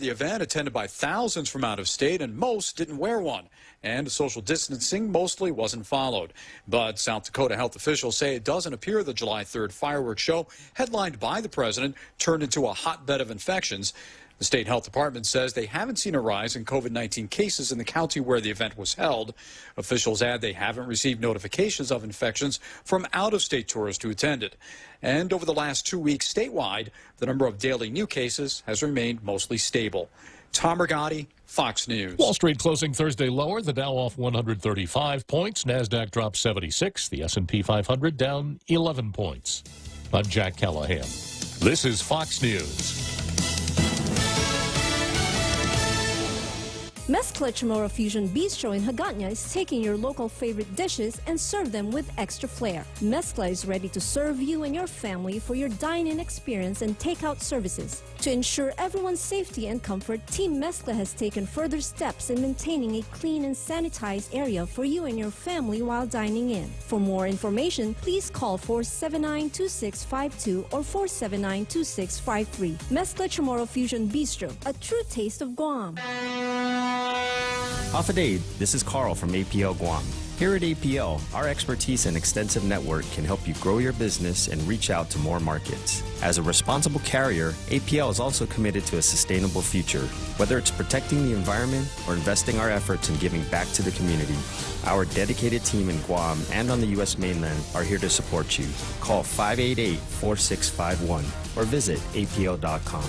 The event attended by thousands from out of state, and most didn't wear one. And social distancing mostly wasn't followed. But South Dakota health officials say it doesn't appear the July 3rd fireworks show, headlined by the president, turned into a hotbed of infections. The state health department says they haven't seen a rise in COVID-19 cases in the county where the event was held. Officials add they haven't received notifications of infections from out-of-state tourists who attended. And over the last 2 weeks statewide, the number of daily new cases has remained mostly stable. Tom Rigotti, Fox News. Wall Street closing Thursday lower. The Dow off 135 points. NASDAQ dropped 76. The S&P 500 down 11 points. I'm Jack Callahan. This is Fox News. Mezcla Chamorro Fusion Bistro in Hagåtña is taking your local favorite dishes and serve them with extra flair. Mezcla is ready to serve you and your family for your dine-in experience and takeout services. To ensure everyone's safety and comfort, Team Mezcla has taken further steps in maintaining a clean and sanitized area for you and your family while dining in. For more information, please call 479-2652 or 479-2653. Mezcla Chamorro Fusion Bistro, a true taste of Guam. Hafadade, this is Carl from APL Guam. Here at APL, our expertise and extensive network can help you grow your business and reach out to more markets. As a responsible carrier, APL is also committed to a sustainable future. Whether it's protecting the environment or investing our efforts in giving back to the community, our dedicated team in Guam and on the U.S. mainland are here to support you. Call 588-4651 or visit apl.com.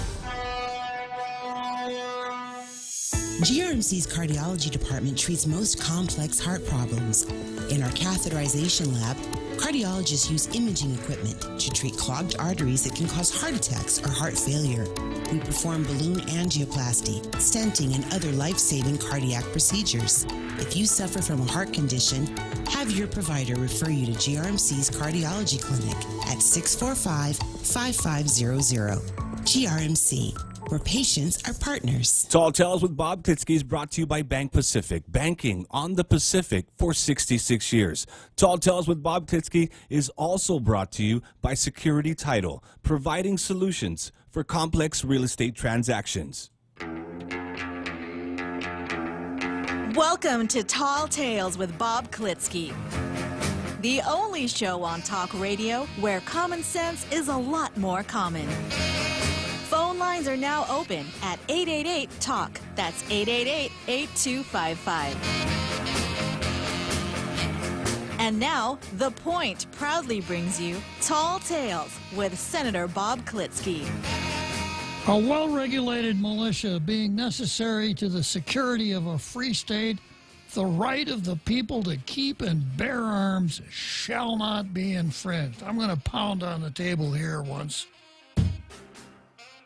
GRMC's cardiology department treats most complex heart problems. In our catheterization lab, cardiologists use imaging equipment to treat clogged arteries that can cause heart attacks or heart failure. We perform balloon angioplasty, stenting, and other life-saving cardiac procedures. If you suffer from a heart condition, have your provider refer you to GRMC's cardiology clinic at 645-5500. GRMC, where patients are partners. Tall Tales with Bob Klitzkie is brought to you by Bank Pacific, banking on the Pacific for 66 years. Tall Tales with Bob Klitzkie is also brought to you by Security Title, providing solutions for complex real estate transactions. Welcome to Tall Tales with Bob Klitzkie, the only show on talk radio where common sense is a lot more common. Phone lines are now open at 888-TALK. That's 888-8255. And now, The Point proudly brings you Tall Tales with Senator Bob Klitzkie. A well-regulated militia being necessary to the security of a free state, the right of the people to keep and bear arms shall not be infringed. I'm going to pound on the table here once.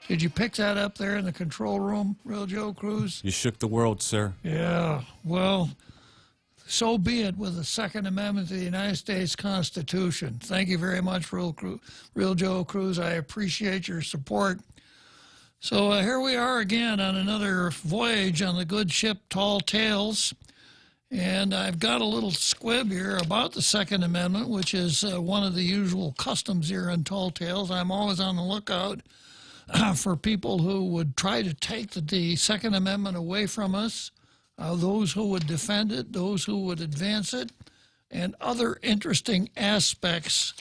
Did you pick that up there in the control room, Real Joe Cruz? You shook the world, sir. Yeah, well, so be it with the Second Amendment to the United States Constitution. Thank you very much, Real Joe Cruz. I appreciate your support. So here we are again on another voyage on the good ship Tall Tales. And I've got a little squib here about the Second Amendment, which is one of the usual customs here in Tall Tales. I'm always on the lookout for people who would try to take the Second Amendment away from us, those who would defend it, those who would advance it, and other interesting aspects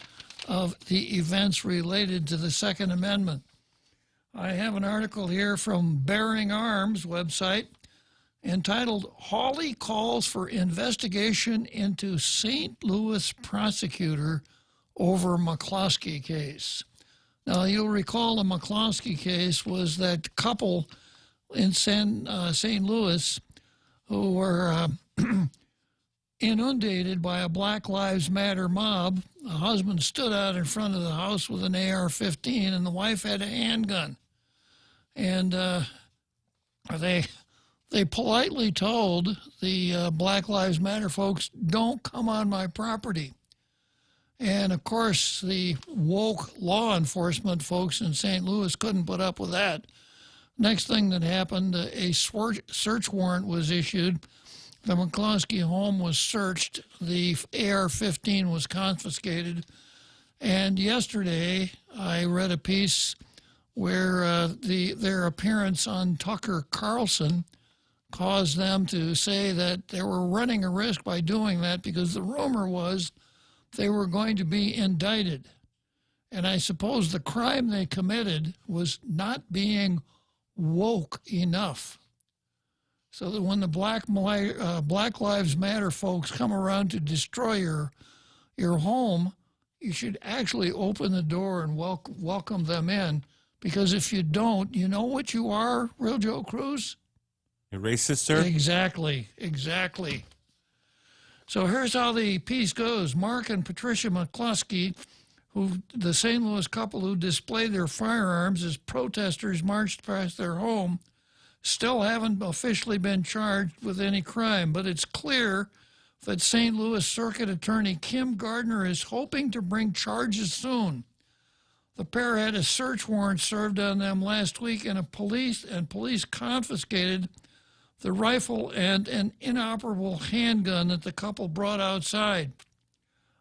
of the events related to the Second Amendment. I have an article here from Bearing Arms website entitled, Hawley Calls for Investigation into St. Louis Prosecutor Over McCloskey Case. Now, you'll recall the McCloskey case was that couple in St. Louis who were inundated by a Black Lives Matter mob. The husband stood out in front of the house with an AR-15, and the wife had a handgun. And they politely told the Black Lives Matter folks, don't come on my property. And, of course, the woke law enforcement folks in St. Louis couldn't put up with that. Next thing that happened, a search warrant was issued. The McCloskey home was searched. The AR-15 was confiscated. And yesterday, I read a piece where their appearance on Tucker Carlson caused them to say that they were running a risk by doing that because the rumor was they were going to be indicted. And I suppose the crime they committed was not being woke enough. So that when the Black Lives Matter folks come around to destroy your home, you should actually open the door and welcome them in. Because if you don't, you know what you are, Real Joe Cruz? A racist, sir? Exactly. So here's how the piece goes. Mark and Patricia McCluskey, the St. Louis couple who displayed their firearms as protesters marched past their home, still haven't officially been charged with any crime, but it's clear that St. Louis Circuit Attorney Kim Gardner is hoping to bring charges soon. The pair had a search warrant served on them last week, and police confiscated the rifle and an inoperable handgun that the couple brought outside.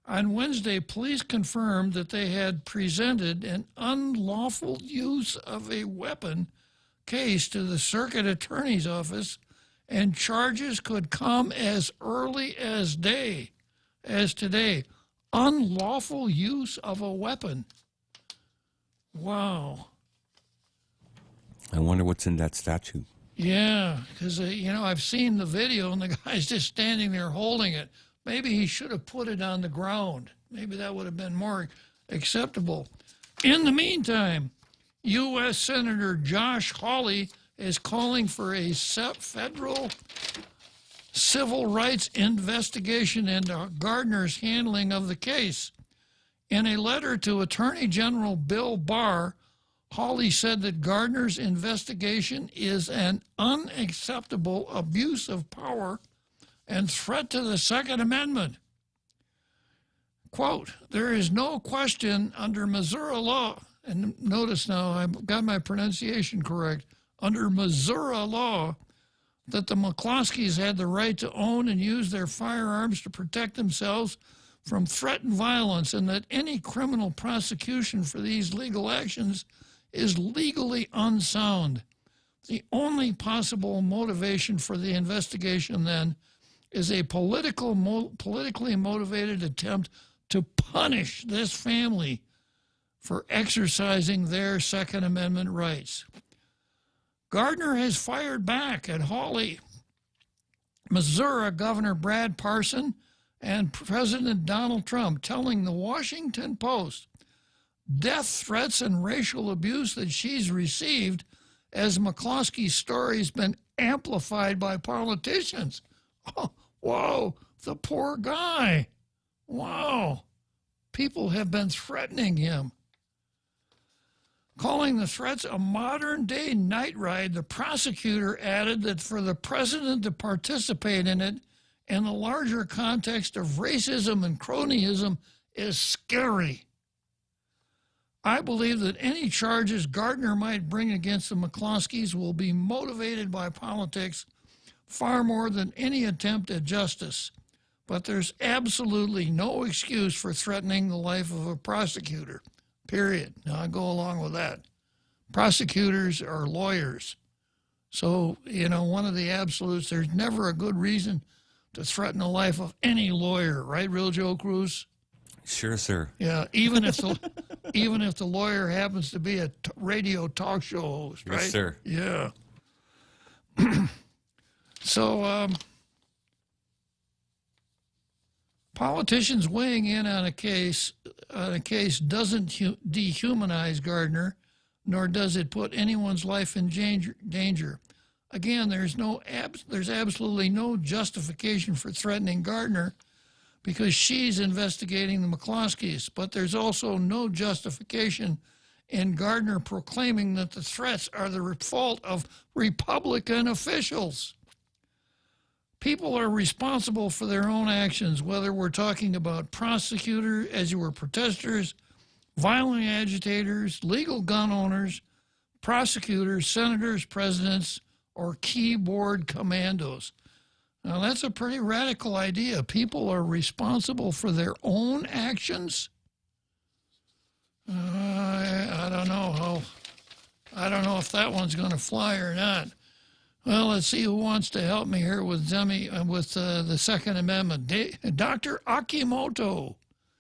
On Wednesday, police confirmed that they had presented an unlawful use of a weapon case to the circuit attorney's office, and charges could come as early as today. Unlawful use of a weapon. Wow. I wonder what's in that statute. Yeah, because, I've seen the video and the guy's just standing there holding it. Maybe he should have put it on the ground. Maybe that would have been more acceptable. In the meantime, U.S. Senator Josh Hawley is calling for a federal civil rights investigation into Gardner's handling of the case. In a letter to Attorney General Bill Barr, Hawley said that Gardner's investigation is an unacceptable abuse of power and threat to the Second Amendment. Quote, there is no question under Missouri law, and notice now I've got my pronunciation correct, under Missouri law, that the McCloskeys had the right to own and use their firearms to protect themselves from threat and violence, and that any criminal prosecution for these legal actions is legally unsound. The only possible motivation for the investigation, then, is a politically motivated attempt to punish this family for exercising their Second Amendment rights. Gardner has fired back at Hawley. Missouri Governor Brad Parson and President Donald Trump telling the Washington Post death threats and racial abuse that she's received as McCloskey's story has been amplified by politicians. Oh, whoa, the poor guy. Wow. People have been threatening him. Calling the threats a modern-day night ride, the prosecutor added that for the president to participate in it in the larger context of racism and cronyism is scary. I believe that any charges Gardner might bring against the McCloskeys will be motivated by politics far more than any attempt at justice. But there's absolutely no excuse for threatening the life of a prosecutor, period. Now, I go along with that. Prosecutors are lawyers. So, one of the absolutes, there's never a good reason to threaten the life of any lawyer, right, Real Joe Cruz? Sure, sir. Yeah, even if the lawyer happens to be a radio talk show host, right? Yes, sir. Yeah. So, politicians weighing in on a case doesn't dehumanize Gardner, nor does it put anyone's life in danger. Again, there's absolutely no justification for threatening Gardner because she's investigating the McCloskeys, but there's also no justification in Gardner proclaiming that the threats are the fault of Republican officials. People are responsible for their own actions, whether we're talking about prosecutors, as you were protesters, violent agitators, legal gun owners, prosecutors, senators, presidents, or keyboard commandos. Now, that's a pretty radical idea. People are responsible for their own actions? I don't know I don't know if that one's going to fly or not. Well, let's see who wants to help me here with the Second Amendment. Dr. Akimoto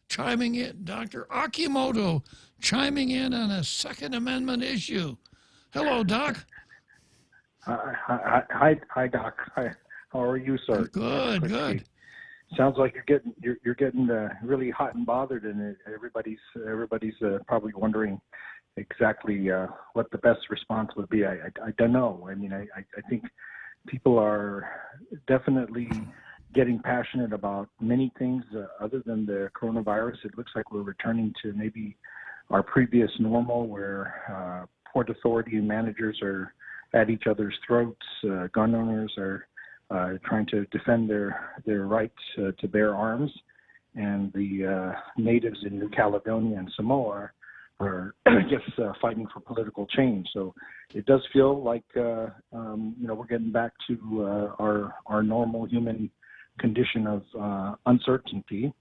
chiming in. Dr. Akimoto chiming in on a Second Amendment issue. Hello, Doc. Hi, Doc. Hi. How are you, sir? Good, good. Sounds like you're getting really hot and bothered, and everybody's probably wondering exactly what the best response would be. I don't know. I mean, I think people are definitely getting passionate about many things other than the coronavirus. It looks like we're returning to maybe our previous normal, where Port Authority managers are at each other's throats. Gun owners are trying to defend their rights to bear arms, and the natives in New Caledonia and Samoa are I guess fighting for political change. So it does feel like we're getting back to our normal human condition of uncertainty.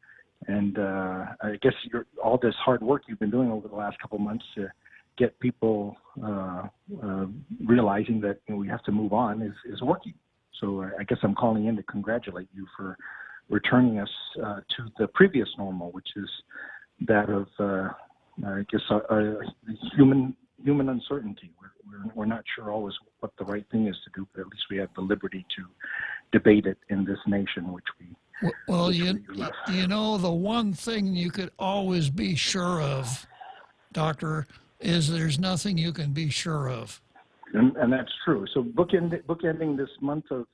And I guess all this hard work you've been doing over the last couple of months to get people realizing that we have to move on is working. So I guess I'm calling in to congratulate you for returning us to the previous normal, which is that of human uncertainty. We're not sure always what the right thing is to do, but at least we have the liberty to debate it in this nation, which we. Well, you know, the one thing you could always be sure of, Doctor, is there's nothing you can be sure of. And that's true. So bookending this month of,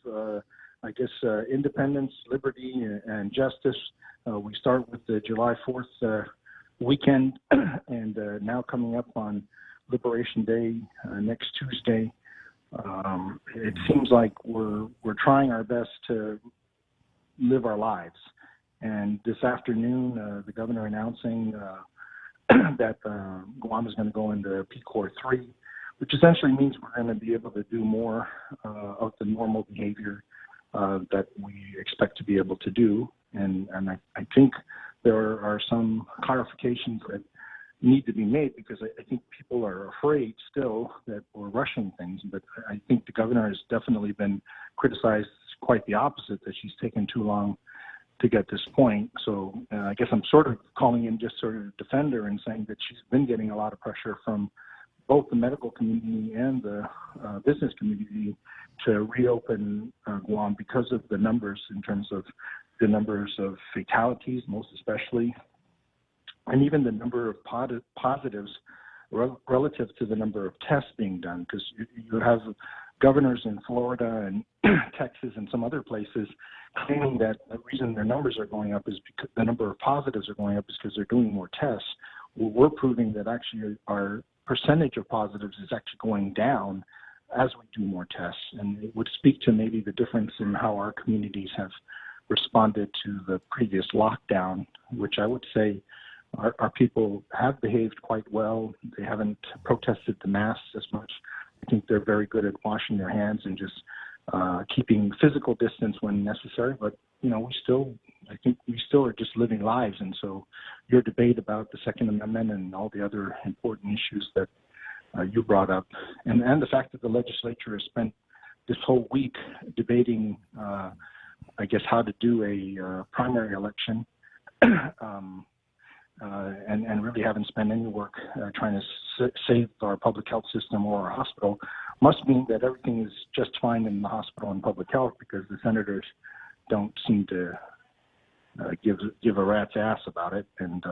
independence, liberty, and justice, we start with the July 4th weekend, and now coming up on Liberation Day next Tuesday. It seems like we're trying our best to live our lives. And this afternoon, the governor announcing that Guam is going to go into PCOR 3, which essentially means we're going to be able to do more of the normal behavior that we expect to be able to do. And I think there are some clarifications that need to be made, because I think people are afraid still that we're rushing things. But I think the governor has definitely been criticized quite the opposite, that she's taken too long to get this point. So I guess I'm sort of calling in just sort of defend her and saying that she's been getting a lot of pressure from both the medical community and the business community to reopen Guam because of the numbers, in terms of the numbers of fatalities, most especially, and even the number of positives relative to the number of tests being done. Because you have governors in Florida and Texas and some other places claiming that the reason their numbers are going up is because the number of positives are going up is because they're doing more tests. Well, we're proving that actually our percentage of positives is actually going down as we do more tests. And it would speak to maybe the difference in how our communities have responded to the previous lockdown, which I would say our people have behaved quite well. They haven't protested the masks as much. I think they're very good at washing their hands and just keeping physical distance when necessary. But, I think we still are just living lives. And so your debate about the Second Amendment and all the other important issues that you brought up, and the fact that the legislature has spent this whole week debating, how to do a primary election, and really haven't spent any work trying to save our public health system or our hospital, must mean that everything is just fine in the hospital and public health, because the senators don't seem to give a rat's ass about it. And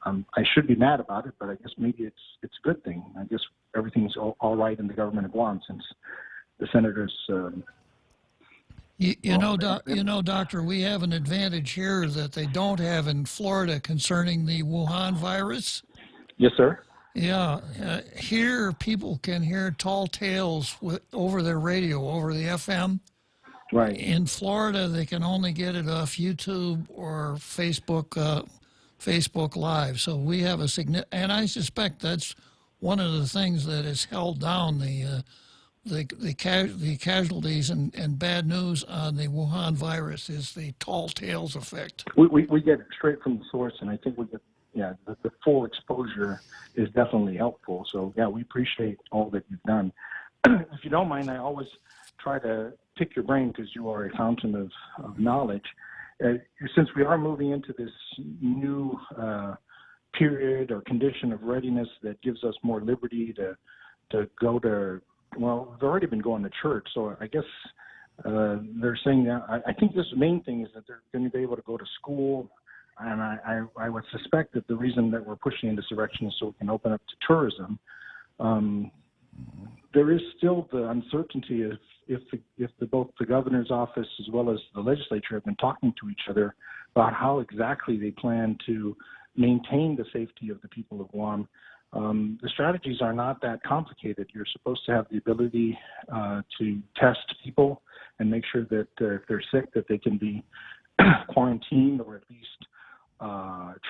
I should be mad about it, but I guess maybe it's a good thing. I guess everything's all right in the government of Guam, since the senators. Doctor, we have an advantage here that they don't have in Florida concerning the Wuhan virus. Yes, sir. Yeah, here people can hear tall tales over their radio, over the FM. Right. In Florida, they can only get it off YouTube or Facebook Live. So we have and I suspect that's one of the things that has held down the casualties and bad news on the Wuhan virus, is the tall tales effect. We get it straight from the source, and I think we get the full exposure is definitely helpful. So yeah, we appreciate all that you've done. If you don't mind, I always try to pick your brain because you are a fountain of knowledge. Since we are moving into this new period or condition of readiness that gives us more liberty to go to, well, we've already been going to church, so I guess they're saying that, I think this main thing is that they're going to be able to go to school, and I would suspect that the reason that we're pushing in this direction is so we can open up to tourism. There is still the uncertainty if both the governor's office as well as the legislature have been talking to each other about how exactly they plan to maintain the safety of the people of Guam. The strategies are not that complicated. You're supposed to have the ability to test people and make sure that if they're sick that they can be quarantined or at least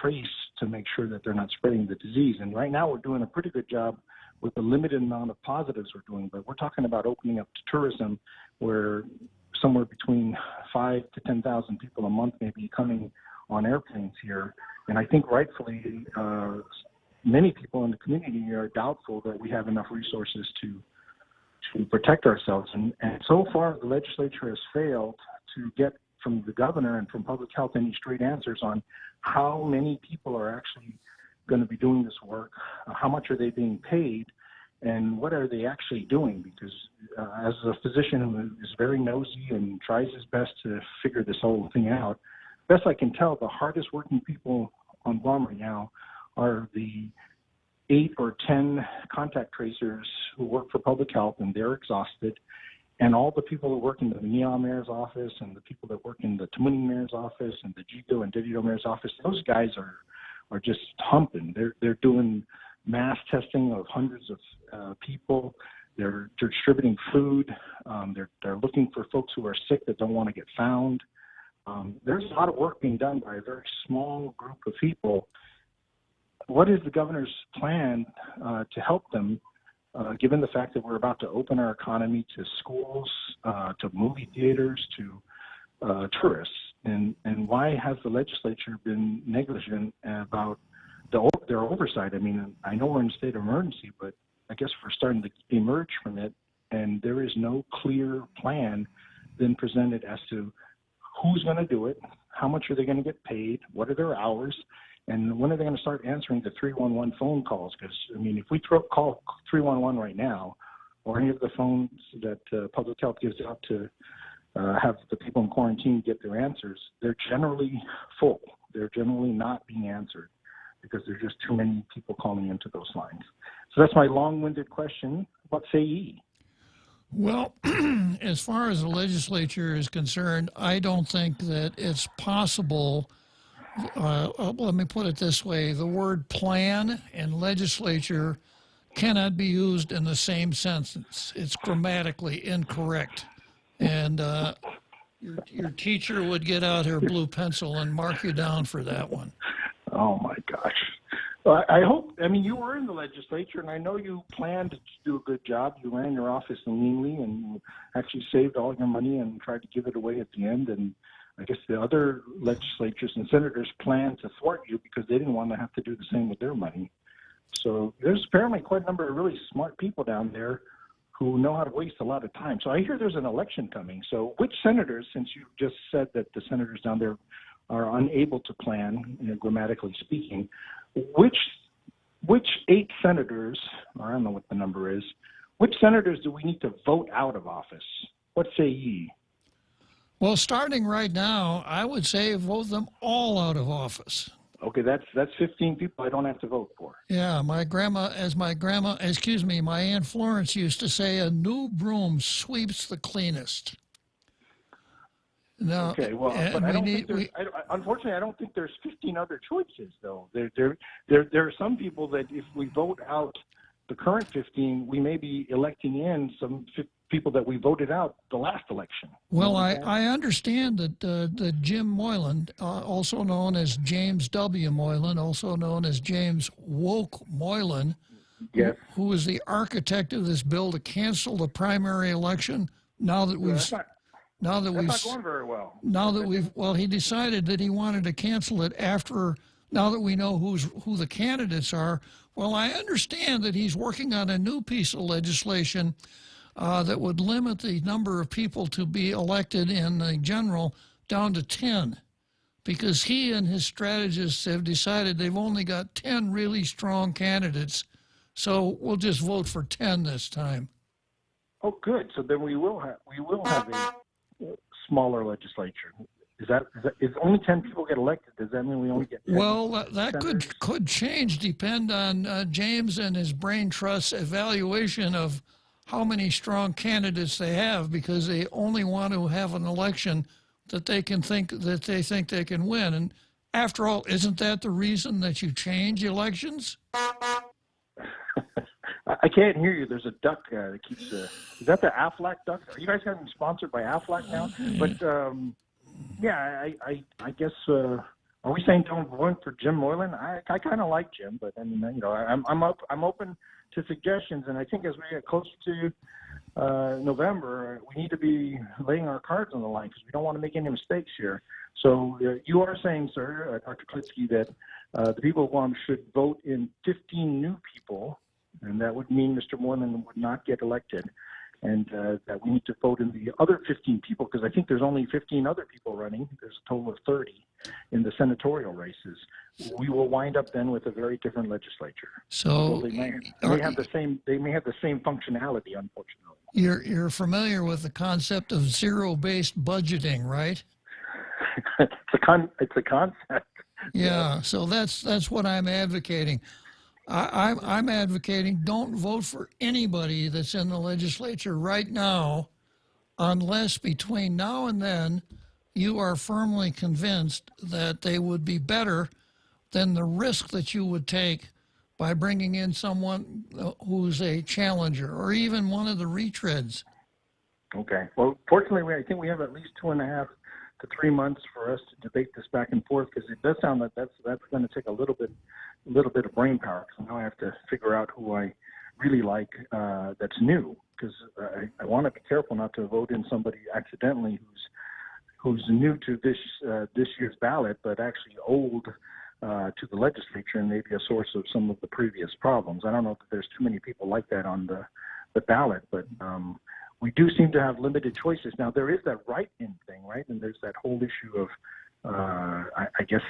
traced to make sure that they're not spreading the disease. And right now we're doing a pretty good job with the limited amount of positives we're doing, but we're talking about opening up to tourism where somewhere between 5,000 to 10,000 people a month may be coming on airplanes here. And I think rightfully many people in the community are doubtful that we have enough resources to protect ourselves. And so far, the legislature has failed to get from the governor and from public health any straight answers on how many people are actually going to be doing this work, how much are they being paid, and what are they actually doing? Because as a physician who is very nosy and tries his best to figure this whole thing out, best I can tell, the hardest working people on Guam right now are the 8 or 10 contact tracers who work for public health, and they're exhausted, and all the people that work in the Neon Mayor's office and the people that work in the Tamuning Mayor's office and the Jigo and Didido Mayor's office, those guys are just humping. They're doing mass testing of hundreds of people. They're distributing food. They're looking for folks who are sick that don't want to get found. There's a lot of work being done by a very small group of people. What is the governor's plan to help them, given the fact that we're about to open our economy to schools, to movie theaters, to tourists? And why has the legislature been negligent about their oversight? I mean, I know we're in a state of emergency, but I guess we're starting to emerge from it, and there is no clear plan then presented as to who's going to do it, how much are they going to get paid, what are their hours, and when are they going to start answering the 311 phone calls? Because, I mean, if we call 311 right now, or any of the phones that public health gives out to have the people in quarantine get their answers, they're generally full. They're generally not being answered because there's just too many people calling into those lines. So that's my long-winded question. What say ye? Well, as far as the legislature is concerned, I don't think that it's possible. Let me put it this way. The word plan and legislature cannot be used in the same sentence. It's grammatically incorrect. And your teacher would get out her blue pencil and mark you down for that one. Oh, my gosh. Well, I hope, I mean, you were in the legislature, and I know you planned to do a good job. You ran your office leanly and actually saved all your money and tried to give it away at the end. And I guess the other legislatures and senators planned to thwart you because they didn't want to have to do the same with their money. So there's apparently quite a number of really smart people down there who know how to waste a lot of time. So I hear there's an election coming. So which senators, since you just said that the senators down there are unable to plan, grammatically speaking, which 8 senators, or I don't know what the number is, which senators do we need to vote out of office? What say ye? Well, starting right now, I would say vote them all out of office. Okay, that's 15 people I don't have to vote for. Yeah, my Aunt Florence used to say, a new broom sweeps the cleanest. No, okay, well, but unfortunately, I don't think there's 15 other choices, though. There are some people that if we vote out the current 15, we may be electing in some people that we voted out the last election. Well, I understand that Jim Moylan, also known as James W. Moylan, also known as James Woke Moylan, yes, who is the architect of this bill to cancel the primary election, now that we've... That's not going very well. Now that he decided that he wanted to cancel it after now that we know who the candidates are, well, I understand that he's working on a new piece of legislation that would limit the number of people to be elected in the general down to 10, because he and his strategists have decided they've only got 10 really strong candidates, so we'll just vote for 10 this time. Oh, good. So then we will have a smaller legislature. Is that if only 10 people get elected? Does that mean we only get 10? Well, that could change, depend on James and his brain trust's evaluation of how many strong candidates they have, because they only want to have an election that they think they can win. And after all, isn't that the reason that you change elections? I can't hear you. There's a duck that keeps. Is that the Aflac duck? Are you guys getting sponsored by Aflac now? But yeah, I guess. Are we saying don't vote for Jim Moylan? I kind of like Jim, but I mean, you know, I'm open to suggestions, and I think as we get closer to November, we need to be laying our cards on the line because we don't want to make any mistakes here. So you are saying, sir, Dr. Klitzkie, that the people of Guam should vote in 15 new people, and that would mean Mr. Moylan would not get elected, and that we need to vote in the other 15 people, because I think there's only 15 other people running. There's a total of 30 in the senatorial races. We will wind up then with a very different legislature. So they may have the same functionality, unfortunately. You're familiar with the concept of zero-based budgeting, right? It's a concept. Yeah, so that's what I'm advocating. I'm advocating don't vote for anybody that's in the legislature right now unless between now and then you are firmly convinced that they would be better than the risk that you would take by bringing in someone who's a challenger or even one of the retreads. Okay. Well, fortunately, I think we have at least 2.5 to 3 months for us to debate this back and forth, because it does sound like that's going to take a little bit of brain power, because now I have to figure out who I really like that's new, because I want to be careful not to vote in somebody accidentally who's new to this year's ballot, but actually old to the legislature and maybe a source of some of the previous problems. I don't know if there's too many people like that on the ballot, but we do seem to have limited choices. Now, there is that write-in thing, right? And there's that whole issue of I guess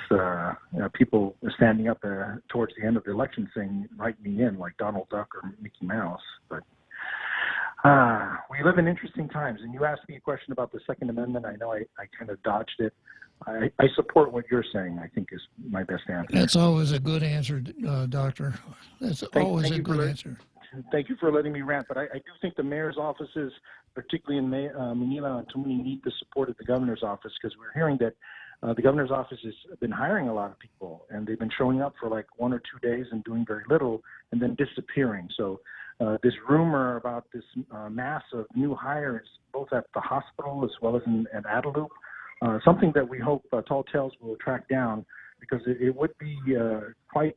people standing up towards the end of the election saying, write me in, like Donald Duck or Mickey Mouse. But we live in interesting times. And you asked me a question about the Second Amendment. I know I kind of dodged it. I support what you're saying, I think, is my best answer. That's always a good answer, Doctor. That's always a good answer. Thank you for letting me rant, but I do think the mayor's offices, particularly in Manila and Tumuni, need the support of the governor's office, because we're hearing that the governor's office has been hiring a lot of people, and they've been showing up for like 1 or 2 days and doing very little and then disappearing. So this rumor about this mass of new hires, both at the hospital as well as at Adelup, something that we hope Tall Tales will track down, because it would be quite.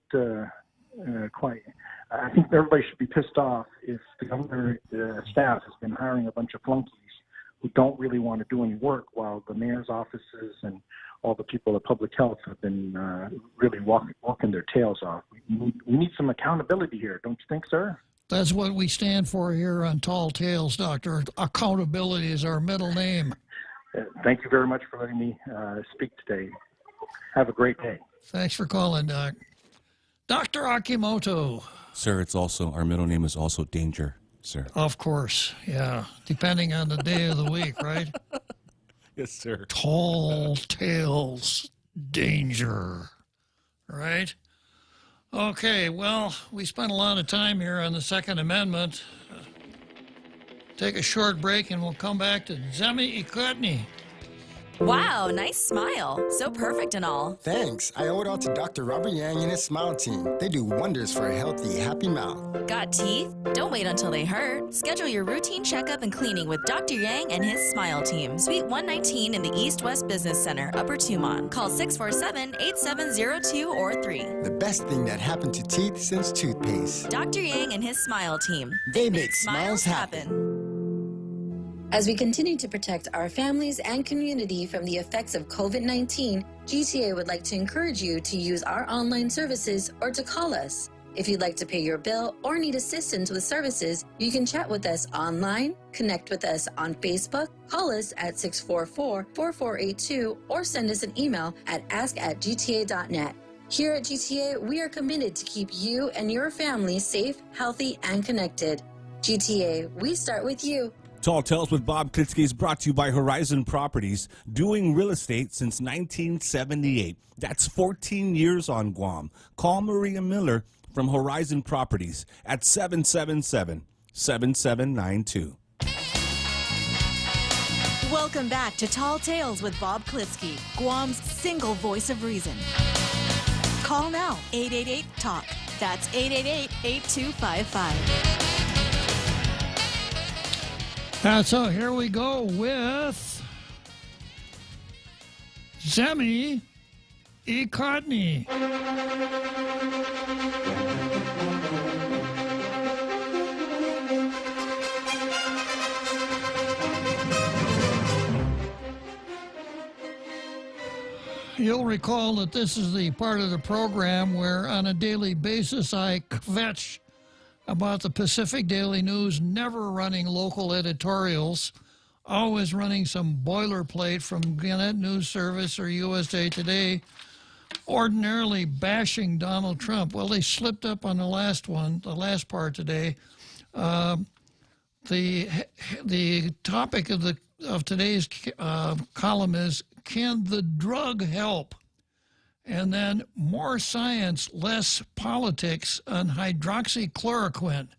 I think everybody should be pissed off if the governor staff has been hiring a bunch of flunkies who don't really want to do any work, while the mayor's offices and all the people at public health have been really walking their tails off. We need some accountability here, don't you think, sir? That's what we stand for here on Tall Tales, Doctor. Accountability is our middle name. Thank you very much for letting me speak today. Have a great day. Thanks for calling, Doc. Dr. Akimoto. Sir, it's also, our middle name is also Danger, sir. Of course, yeah. Depending on the day of the week, right? Yes, sir. Tall Tales, Danger, right? Okay, well, we spent a lot of time here on the Second Amendment. Take a short break and we'll come back to Zemi Ikotny. Wow, nice smile. So perfect and all. Thanks. I owe it all to Dr. Robert Yang and his smile team. They do wonders for a healthy, happy mouth. Got teeth? Don't wait until they hurt. Schedule your routine checkup and cleaning with Dr. Yang and his smile team. Suite 119 in the East-West Business Center, Upper Tumon. Call 647-8702 or 3. The best thing that happened to teeth since toothpaste. Dr. Yang and his smile team. They make smiles happen. As we continue to protect our families and community from the effects of COVID-19, GTA would like to encourage you to use our online services or to call us. If you'd like to pay your bill or need assistance with services, you can chat with us online, connect with us on Facebook, call us at 644-4482, or send us an email at ask@gta.net. Here at GTA, we are committed to keep you and your family safe, healthy, and connected. GTA, we start with you. Tall Tales with Bob Klitzkie is brought to you by Horizon Properties, doing real estate since 1978. That's 14 years on Guam. Call Maria Miller from Horizon Properties at 777-7792. Welcome back to Tall Tales with Bob Klitzkie, Guam's single voice of reason. Call now, 888-TALK. That's 888-8255. So here we go with Zemi Ekotny. You'll recall that this is the part of the program where on a daily basis I kvetch about the Pacific Daily News never running local editorials, always running some boilerplate from Gannett News Service or USA Today, ordinarily bashing Donald Trump. Well, they slipped up on the last one, the last part today. The topic of today's column is, can the drug help? And then more science, less politics on hydroxychloroquine.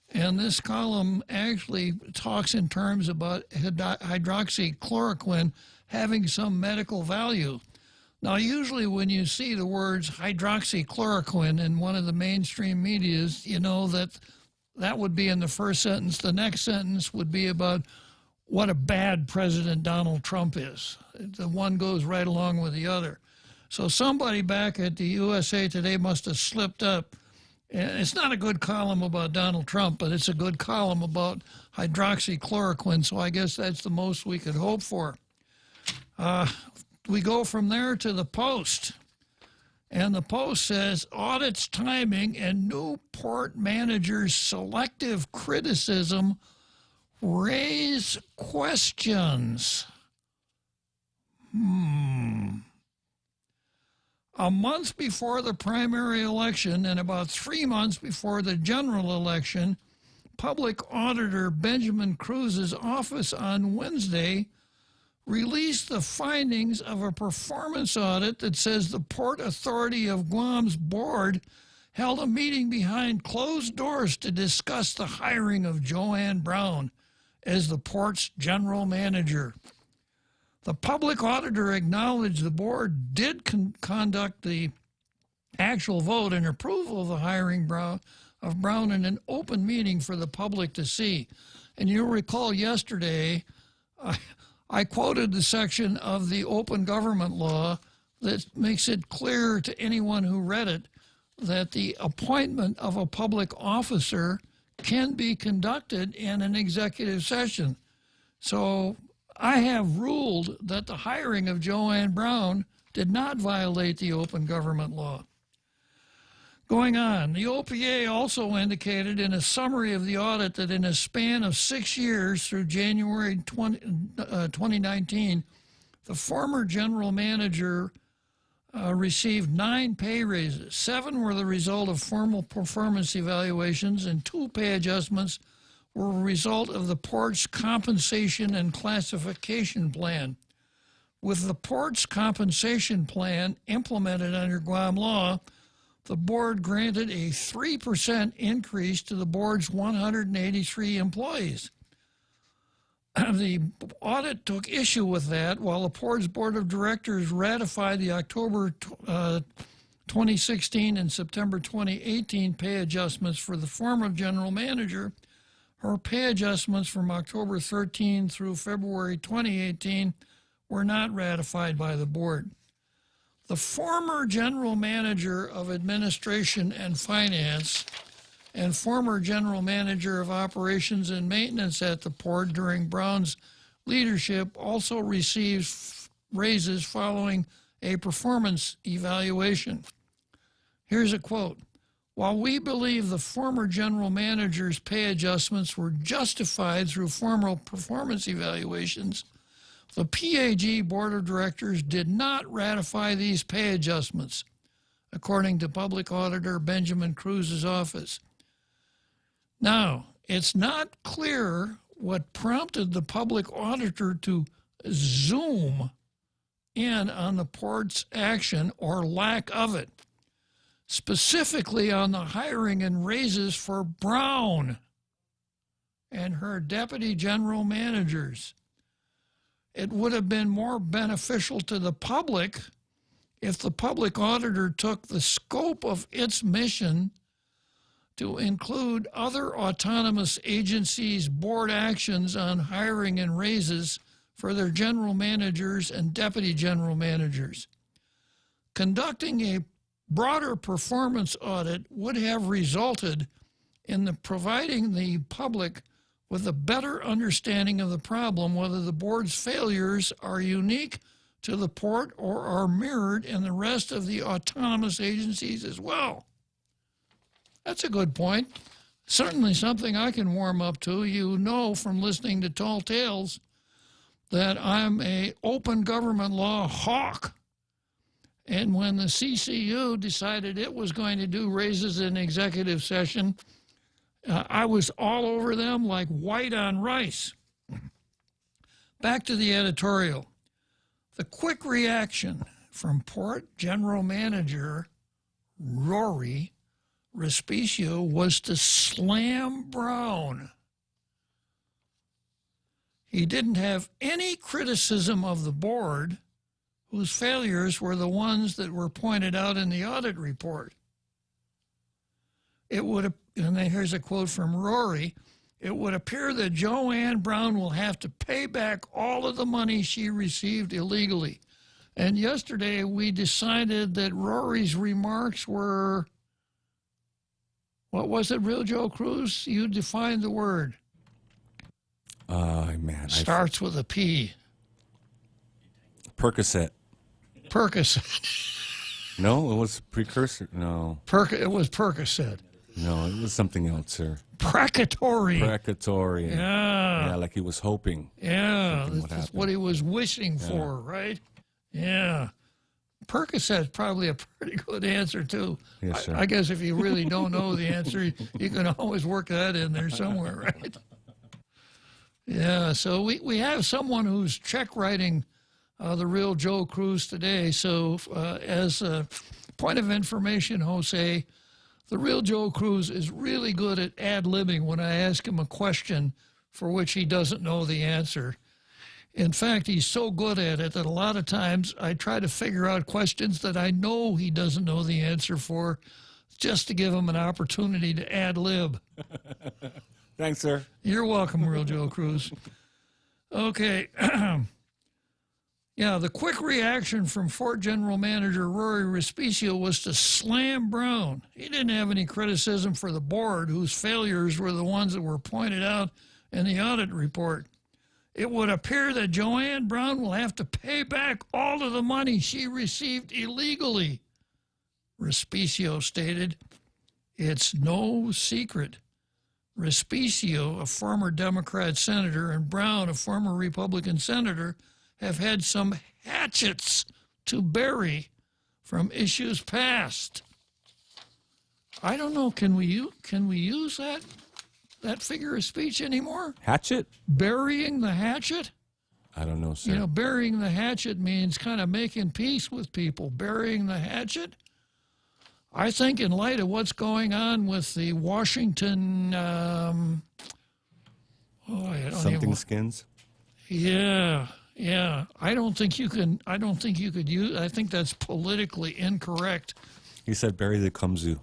And this column actually talks in terms about hydroxychloroquine having some medical value. Now, usually when you see the words hydroxychloroquine in one of the mainstream medias, you know that would be in the first sentence. The next sentence would be about what a bad President Donald Trump is. The one goes right along with the other. So somebody back at the USA Today must have slipped up. And it's not a good column about Donald Trump, but it's a good column about hydroxychloroquine, so I guess that's the most we could hope for. We go from there to the Post. And the Post says, audits timing and new port managers' selective criticism raise questions. A month before the primary election and about 3 months before the general election, Public Auditor Benjamin Cruz's office on Wednesday released the findings of a performance audit that says the Port Authority of Guam's board held a meeting behind closed doors to discuss the hiring of Joanne Brown as the port's general manager. The public auditor acknowledged the board did conduct the actual vote and approval of the hiring of Brown in an open meeting for the public to see. And you'll recall yesterday, I quoted the section of the open government law that makes it clear to anyone who read it that the appointment of a public officer can be conducted in an executive session. So I have ruled that the hiring of Joanne Brown did not violate the open government law. Going on, the OPA also indicated in a summary of the audit that in a span of 6 years through January 2019, the former general manager received 9 pay raises. 7 were the result of formal performance evaluations, and 2 pay adjustments were a result of the port's compensation and classification plan. With the port's compensation plan implemented under Guam law, the board granted a 3% increase to the board's 183 employees. The audit took issue with that, while the board's board of directors ratified the October 2016 and September 2018 pay adjustments for the former general manager. Her pay adjustments from October 13 through February 2018 were not ratified by the board. The former general manager of administration and finance and former general manager of operations and maintenance at the port during Brown's leadership, also receives raises following a performance evaluation. Here's a quote. While we believe the former general manager's pay adjustments were justified through formal performance evaluations, the PAG Board of Directors did not ratify these pay adjustments, according to Public Auditor Benjamin Cruz's office. Now, it's not clear what prompted the public auditor to zoom in on the port's action or lack of it, specifically on the hiring and raises for Brown and her deputy general managers. It would have been more beneficial to the public if the public auditor took the scope of its mission to include other autonomous agencies' board actions on hiring and raises for their general managers and deputy general managers. Conducting a broader performance audit would have resulted in providing the public with a better understanding of the problem, whether the board's failures are unique to the port or are mirrored in the rest of the autonomous agencies as well. That's a good point. Certainly something I can warm up to. You know from listening to Tall Tales that I'm a open government law hawk. And when the CCU decided it was going to do raises in executive session, I was all over them like white on rice. Back to the editorial. The quick reaction from Port General Manager Rory Respicio was to slam Brown. He didn't have any criticism of the board, whose failures were the ones that were pointed out in the audit report. It would, and here's a quote from Rory, it would appear that Joanne Brown will have to pay back all of the money she received illegally. And yesterday we decided that Rory's remarks were, what was it, Real Joe Cruz? You defined the word. Man. Starts with a P. Percocet. Percocet. No, it was precursor. No. It was Percocet. No, it was something else, sir. Precatory. Precatory. Yeah. Yeah, like he was hoping. Yeah, that's what he was wishing for, right? Yeah. Percocet's probably a pretty good answer, too. Yes, sir. I guess if you really don't know the answer, you can always work that in there somewhere, right? Yeah, so we have someone who's check writing the Real Joe Cruz today. So as a point of information, Jose, the Real Joe Cruz is really good at ad-libbing when I ask him a question for which he doesn't know the answer. In fact, he's so good at it that a lot of times I try to figure out questions that I know he doesn't know the answer for just to give him an opportunity to ad-lib. Thanks, sir. You're welcome, Real Joe Cruz. Okay. Yeah, the quick reaction from Fort General Manager Rory Respicio was to slam Brown. He didn't have any criticism for the board, whose failures were the ones that were pointed out in the audit report. It would appear that Joanne Brown will have to pay back all of the money she received illegally, Respicio stated. It's no secret. Respicio, a former Democrat senator, and Brown, a former Republican senator, have had some hatchets to bury from issues past. I don't know, can we use that figure of speech anymore? Hatchet? Burying the hatchet? I don't know, sir. You know, burying the hatchet means kind of making peace with people. Burying the hatchet? I think in light of what's going on with the Washington, skins? Yeah. Yeah, I don't think you could use, I think that's politically incorrect. He said bury the Kumzu.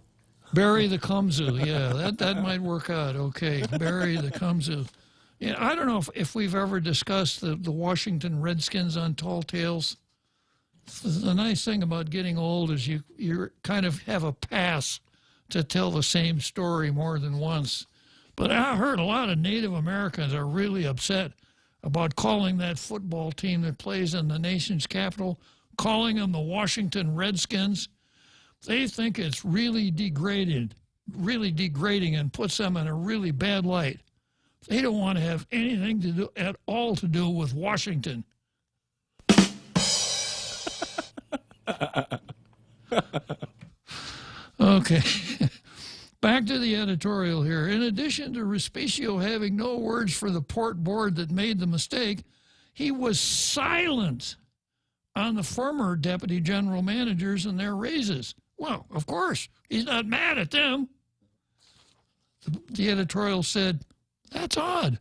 Bury the Kumzu, yeah, that might work out, okay, bury the Kumzu. Yeah, I don't know if we've ever discussed the Washington Redskins on Tall Tales. The nice thing about getting old is you kind of have a pass to tell the same story more than once. But I heard a lot of Native Americans are really upset about calling that football team that plays in the nation's capital, calling them the Washington Redskins. They think it's really degrading and puts them in a really bad light. They don't want to have anything to do at all to do with Washington. Okay. Back to the editorial here. In addition to Respicio having no words for the port board that made the mistake, he was silent on the former deputy general managers and their raises. Well, of course, he's not mad at them. The editorial said, that's odd.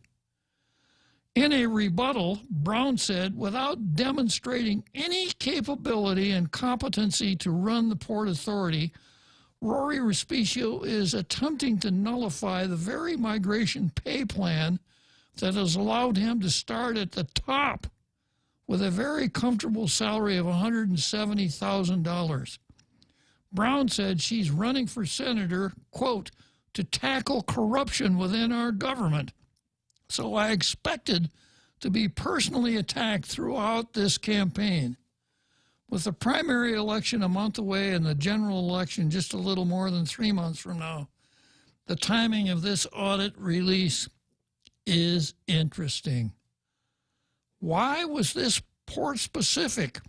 In a rebuttal, Brown said, without demonstrating any capability and competency to run the Port Authority, Rory Respicio is attempting to nullify the very migration pay plan that has allowed him to start at the top with a very comfortable salary of $170,000. Brown said she's running for senator, quote, to tackle corruption within our government. So I expected to be personally attacked throughout this campaign. With the primary election a month away and the general election just a little more than 3 months from now, the timing of this audit release is interesting. Why was this port-specific,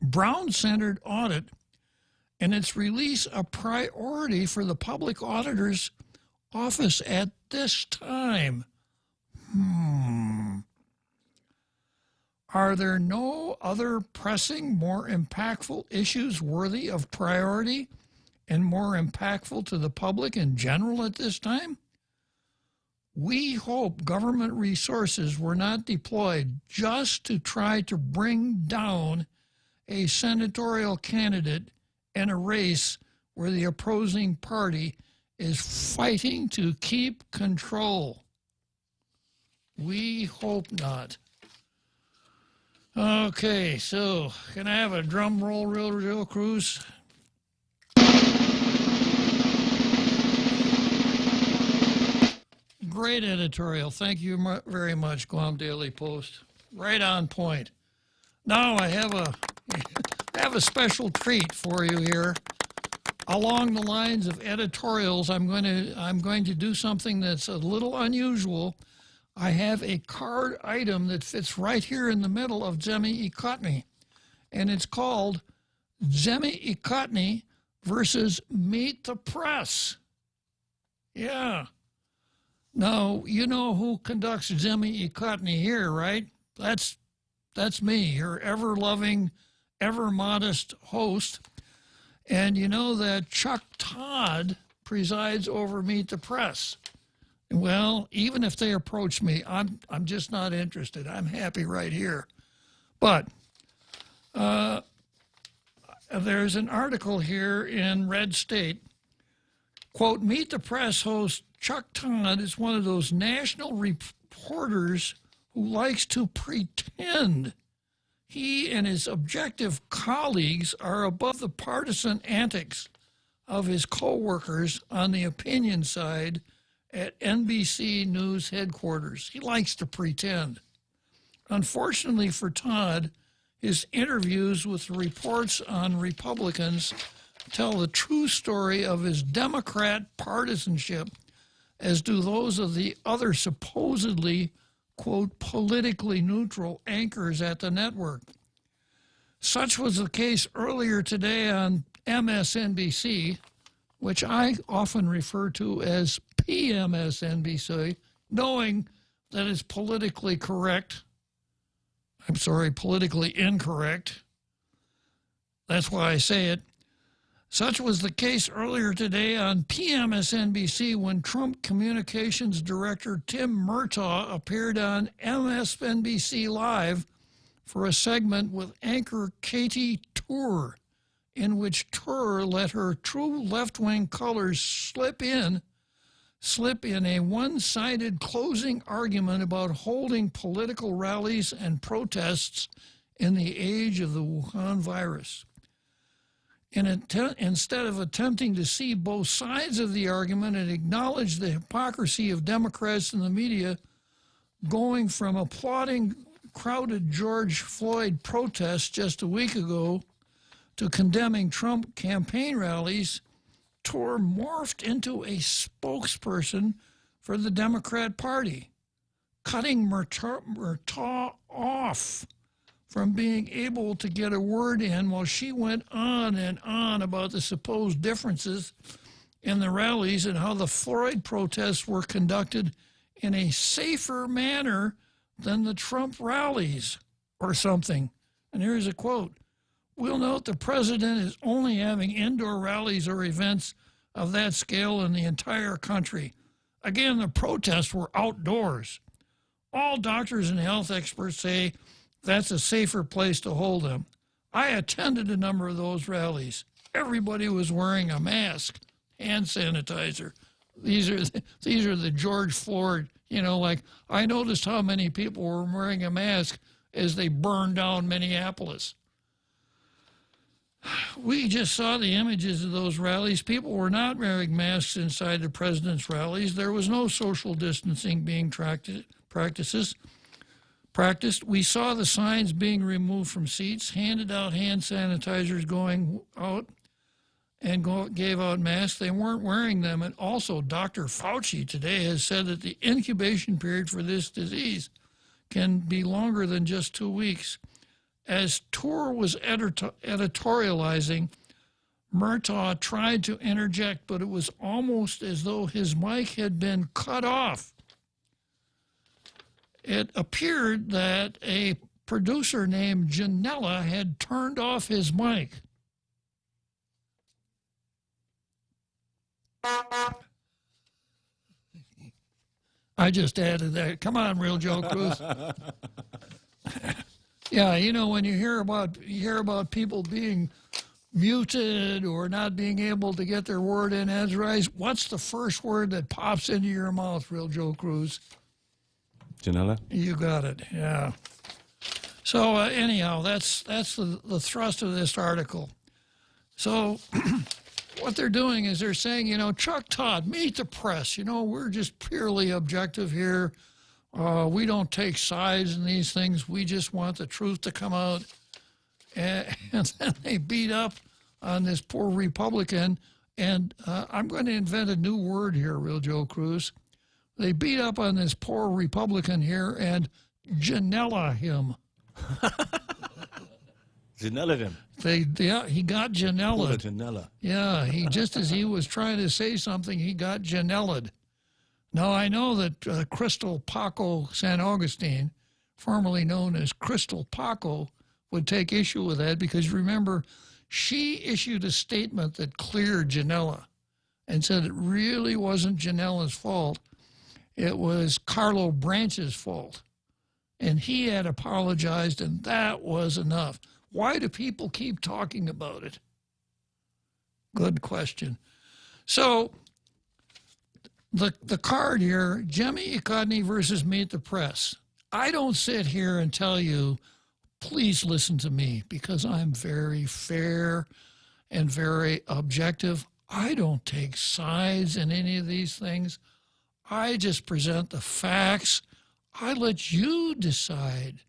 Brown-centered audit and its release a priority for the public auditor's office at this time? Are there no other pressing, more impactful issues worthy of priority and more impactful to the public in general at this time? We hope government resources were not deployed just to try to bring down a senatorial candidate in a race where the opposing party is fighting to keep control. We hope not. Okay, so can I have a drum roll, Real Cruz? Great editorial. Thank you very much, Guam Daily Post. Right on point. Now I have a special treat for you here. Along the lines of editorials, I'm going to do something that's a little unusual. I have a card item that fits right here in the middle of Zemi Ikotny, and it's called Zemi Ikotny versus Meet the Press. Yeah. Now, you know who conducts Zemi Ikotny here, right? That's me, your ever-loving, ever-modest host. And you know that Chuck Todd presides over Meet the Press. Well, even if they approach me, I'm just not interested. I'm happy right here. But there's an article here in Red State. Quote, Meet the Press host Chuck Todd is one of those national reporters who likes to pretend he and his objective colleagues are above the partisan antics of his co-workers on the opinion side at NBC News headquarters. He likes to pretend. Unfortunately for Todd, his interviews with reports on Republicans tell the true story of his Democrat partisanship, as do those of the other supposedly, quote, politically neutral anchors at the network. Such was the case earlier today on MSNBC, which I often refer to as PMSNBC, knowing that it's politically incorrect. That's why I say it. Such was the case earlier today on PMSNBC when Trump Communications Director Tim Murtaugh appeared on MSNBC Live for a segment with anchor Katie Tour, in which Tour let her true left-wing colors slip in a one-sided closing argument about holding political rallies and protests in the age of the Wuhan virus. instead of attempting to see both sides of the argument and acknowledge the hypocrisy of Democrats and the media, going from applauding crowded George Floyd protests just a week ago to condemning Trump campaign rallies, Tor morphed into a spokesperson for the Democrat Party, cutting Murtaugh off from being able to get a word in while she went on and on about the supposed differences in the rallies and how the Floyd protests were conducted in a safer manner than the Trump rallies or something. And here's a quote. We'll note the president is only having indoor rallies or events of that scale in the entire country. Again, the protests were outdoors. All doctors and health experts say that's a safer place to hold them. I attended a number of those rallies. Everybody was wearing a mask, hand sanitizer. These are the George Floyd, like I noticed how many people were wearing a mask as they burned down Minneapolis. We just saw the images of those rallies. People were not wearing masks inside the president's rallies. There was no social distancing being practiced. We saw the signs being removed from seats, handed out hand sanitizers going out, and gave out masks. They weren't wearing them. And also, Dr. Fauci today has said that the incubation period for this disease can be longer than just 2 weeks. As Tor was editorializing, Murtaugh tried to interject, but it was almost as though his mic had been cut off. It appeared that a producer named Janella had turned off his mic. I just added that. Come on, Real Joe Cruz. Yeah, when you hear about people being muted or not being able to get their word in edgewise, what's the first word that pops into your mouth, Real Joe Cruz? Janella? You got it, yeah. So anyhow, that's the thrust of this article. So what they're doing is they're saying, Chuck Todd, meet the press. We're just purely objective here. We don't take sides in these things. We just want the truth to come out. And then they beat up on this poor Republican. And I'm going to invent a new word here, Real Joe Cruz. They beat up on this poor Republican here and Janella him. Janella him. He got Janella. Janella. Yeah, just as he was trying to say something, he got Janella'd. Now, I know that Crystal Paco San Augustine, formerly known as Crystal Paco, would take issue with that because, remember, she issued a statement that cleared Janella and said it really wasn't Janella's fault. It was Carlo Branch's fault. And he had apologized, and that was enough. Why do people keep talking about it? Good question. So the card here, Jimmy Ikodny versus Meet the Press. I don't sit here and tell you, please listen to me, because I'm very fair and very objective. I don't take sides in any of these things. I just present the facts. I let you decide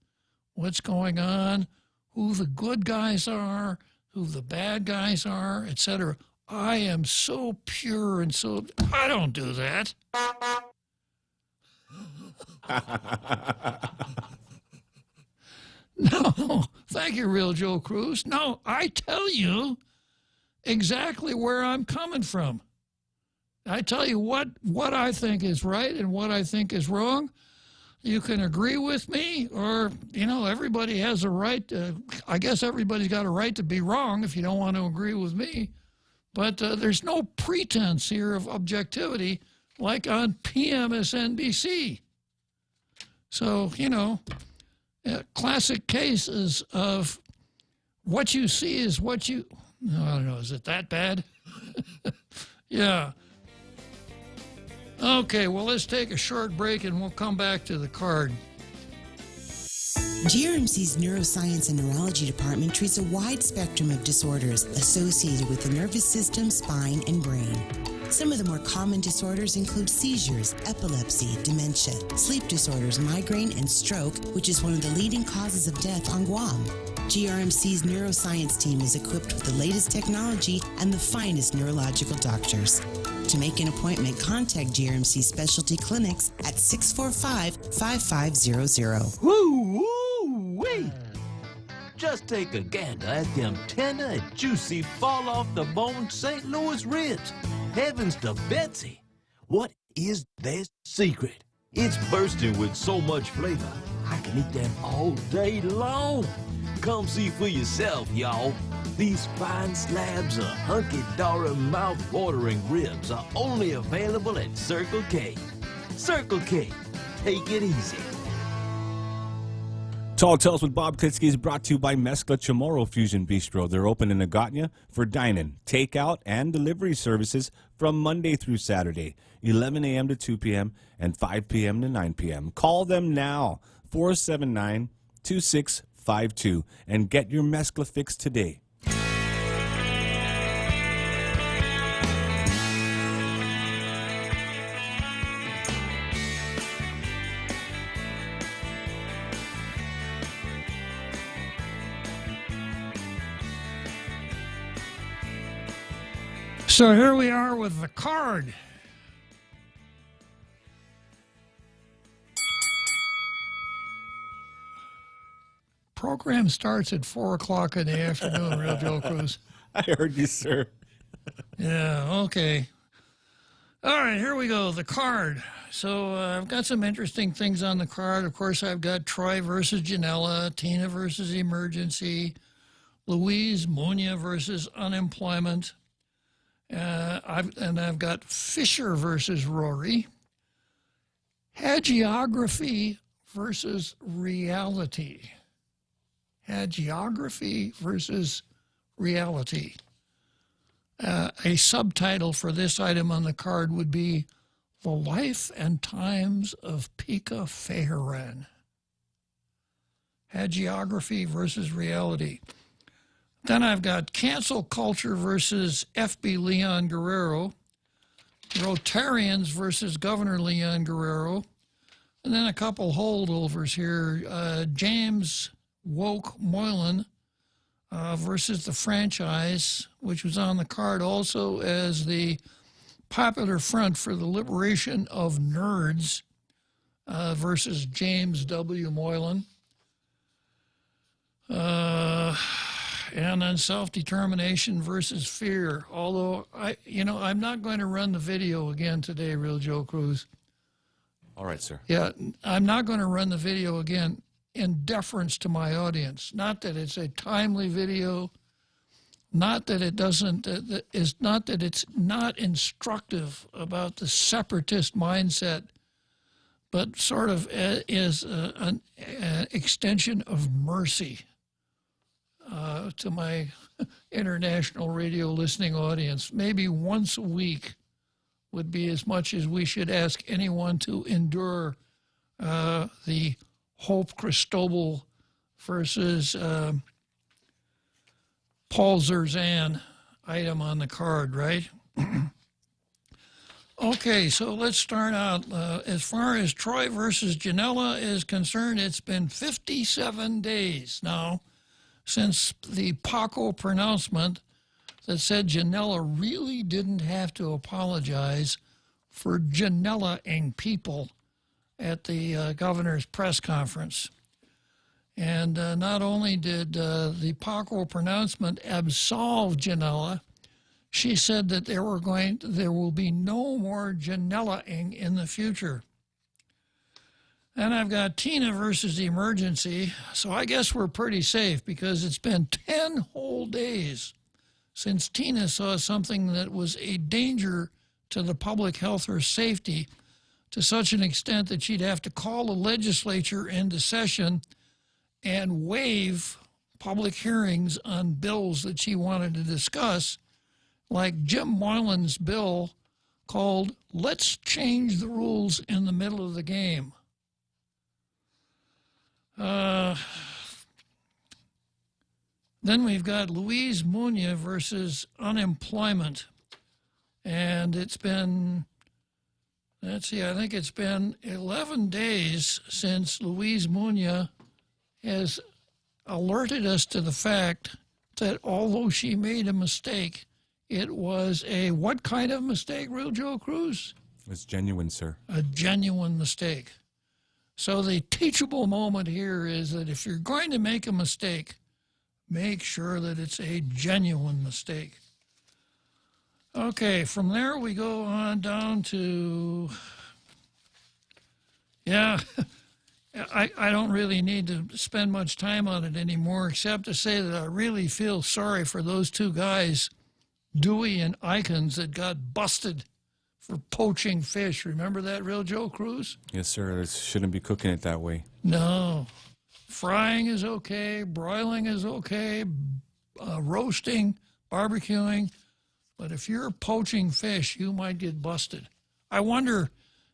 what's going on, who the good guys are, who the bad guys are, etc. I am so pure and so... I don't do that. No, thank you, Real Joe Cruz. No, I tell you exactly where I'm coming from. I tell you what I think is right and what I think is wrong. You can agree with me, or, everybody has a right. I guess everybody's got a right to be wrong if you don't want to agree with me. But there's no pretense here of objectivity like on PMSNBC. So, classic cases of what you see is what you... I don't know, is it that bad? Yeah. Okay, well, let's take a short break and we'll come back to the card. GRMC's Neuroscience and Neurology Department treats a wide spectrum of disorders associated with the nervous system, spine, and brain. Some of the more common disorders include seizures, epilepsy, dementia, sleep disorders, migraine, and stroke, which is one of the leading causes of death on Guam. GRMC's neuroscience team is equipped with the latest technology and the finest neurological doctors. To make an appointment, contact GRMC Specialty Clinics at 645-5500. Woo-wee! Just take a gander at them tender and juicy fall-off-the-bone St. Louis ribs. Heavens to Betsy! What is their secret? It's bursting with so much flavor. I can eat them all day long. Come see for yourself, y'all. These fine slabs of hunky-dory, mouth-watering ribs are only available at Circle K. Circle K. Take it easy. Tall Tales with Bob Klitzkie is brought to you by Mezcla Chamorro Fusion Bistro. They're open in Agotna for dine-in, takeout, and delivery services from Monday through Saturday, 11 a.m. to 2 p.m. and 5 p.m. to 9 p.m. Call them now, 479-2652, and get your Mezcla fix today. So here we are with the card. Program starts at 4 o'clock in the afternoon, Real Joe Cruz. I heard you, sir. Yeah, okay. All right, here we go, the card. So I've got some interesting things on the card. Of course, I've got Troy versus Janela, Tina versus Emergency, Louise Munia versus Unemployment. I've got Fisher versus Rory, Hagiography versus Reality. Hagiography versus Reality. A subtitle for this item on the card would be The Life and Times of Pika Feheran. Hagiography versus Reality. Then I've got Cancel Culture versus FB Leon Guerrero, Rotarians versus Governor Leon Guerrero, and then a couple holdovers here. James Woke Moylan versus the franchise, which was on the card also as the Popular Front for the Liberation of Nerds versus James W. Moylan. And then Self-Determination versus Fear. Although, I'm not going to run the video again today, Real Joe Cruz. All right, sir. Yeah, I'm not going to run the video again in deference to my audience. Not that it's a timely video, not that it doesn't, not that it's not instructive about the separatist mindset, but sort of is an extension of mercy to my international radio listening audience. Maybe once a week would be as much as we should ask anyone to endure the Hope Cristobal versus Paul Zerzan item on the card, right? Okay, so let's start out. As far as Troy versus Janela is concerned, it's been 57 days now since the Paco pronouncement that said Janela really didn't have to apologize for Janela-ing people at the governor's press conference. And not only did the Paco pronouncement absolve Janela, she said that there will be no more Janela-ing in the future. And I've got Tina versus Emergency, so I guess we're pretty safe because it's been 10 whole days since Tina saw something that was a danger to the public health or safety to such an extent that she'd have to call the legislature into session and waive public hearings on bills that she wanted to discuss, like Jim Moylan's bill called Let's Change the Rules in the Middle of the Game. Then we've got Louise Munya versus unemployment. And it's been, let's see, I think it's been 11 days since Louise Munya has alerted us to the fact that although she made a mistake, it was a what kind of mistake, Real Joe Cruz? It's genuine, sir. A genuine mistake. So the teachable moment here is that if you're going to make a mistake, make sure that it's a genuine mistake. Okay, from there we go on down to, yeah, I don't really need to spend much time on it anymore, except to say that I really feel sorry for those two guys, Dewey and Eikens, that got busted for poaching fish. Remember that, Real Joe Cruz? Yes, sir. It shouldn't be cooking it that way. No. Frying is okay. Broiling is okay. Roasting, barbecuing. But if you're poaching fish, you might get busted. I wonder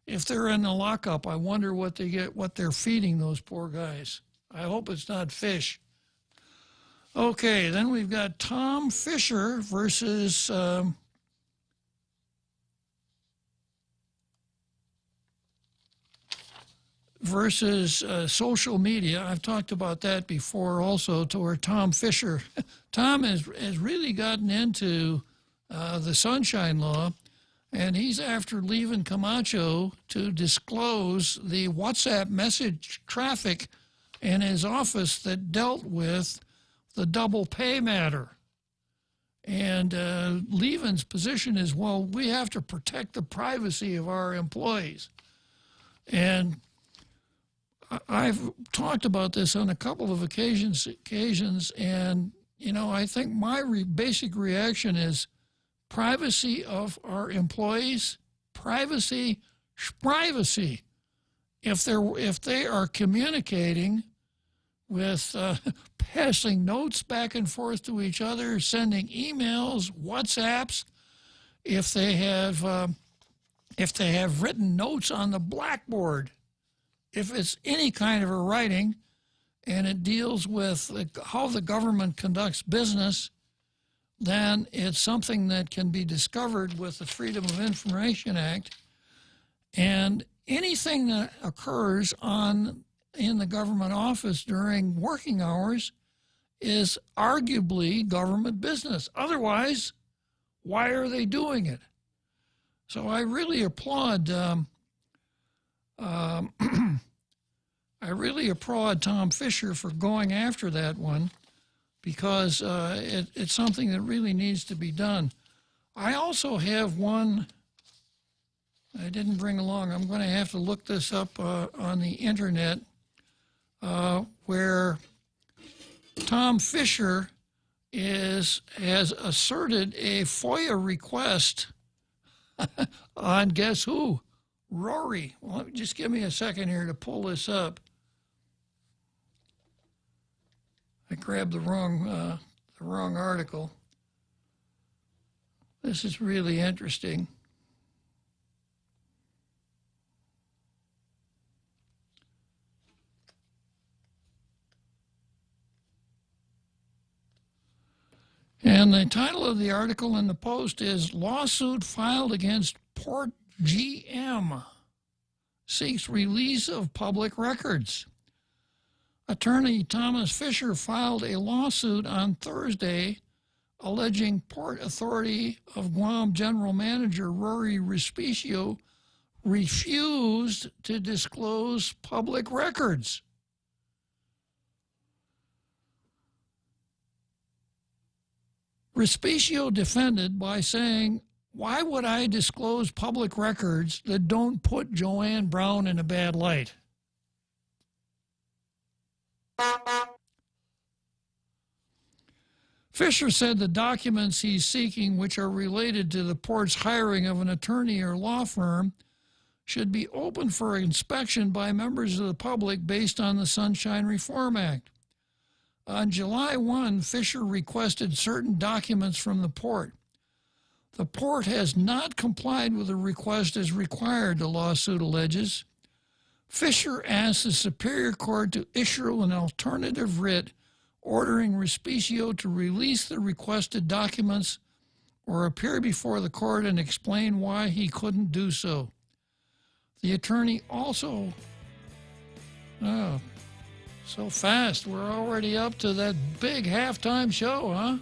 if they're in the lockup, I wonder what they're feeding those poor guys. I hope it's not fish. Okay, then we've got Tom Fisher versus social media. I've talked about that before also, to where Tom Fisher, Tom has really gotten into the Sunshine Law, and he's after leaving Camacho to disclose the WhatsApp message traffic in his office that dealt with the double pay matter. And Levin's position is, well, we have to protect the privacy of our employees. And I've talked about this on a couple of occasions, and, you know, I think my basic reaction is privacy of our employees, privacy. If they are communicating with passing notes back and forth to each other, sending emails, WhatsApps, if they have written notes on the blackboard, if it's any kind of a writing and it deals with how the government conducts business, then it's something that can be discovered with the Freedom of Information Act. And anything that occurs in the government office during working hours is arguably government business. Otherwise, why are they doing it? So I really applaud Tom Fisher for going after that one, because it's something that really needs to be done. I also have one I didn't bring along. I'm going to have to look this up on the internet, where Tom Fisher has asserted a FOIA request on guess who? Rory. Well, just give me a second here to pull this up. I grabbed the wrong article. This is really interesting. And the title of the article in the Post is "Lawsuit Filed Against Port GM Seeks Release of Public Records." Attorney Thomas Fisher filed a lawsuit on Thursday alleging Port Authority of Guam General Manager Rory Respicio refused to disclose public records. Respicio defended by saying, "Why would I disclose public records that don't put Joanne Brown in a bad light?" Fisher said the documents he's seeking, which are related to the port's hiring of an attorney or law firm, should be open for inspection by members of the public based on the Sunshine Reform Act. On July 1, Fisher requested certain documents from the port. The port has not complied with the request as required, the lawsuit alleges. Fisher asked the Superior Court to issue an alternative writ ordering Respicio to release the requested documents or appear before the court and explain why he couldn't do so. The attorney also... Oh, so fast. We're already up to that big halftime show, huh?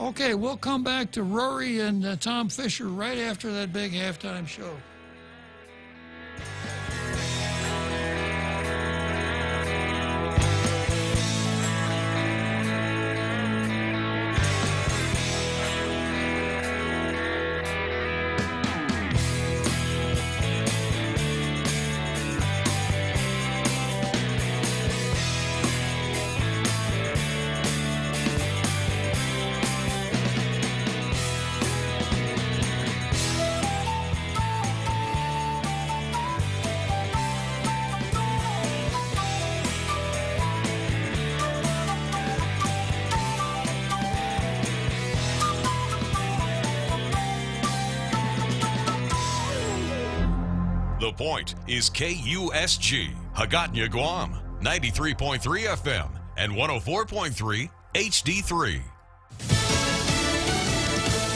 Okay, we'll come back to Rory and Tom Fisher right after that big halftime show. The Point is KUSG, Hagåtña, Guam, 93.3 FM and 104.3 HD3.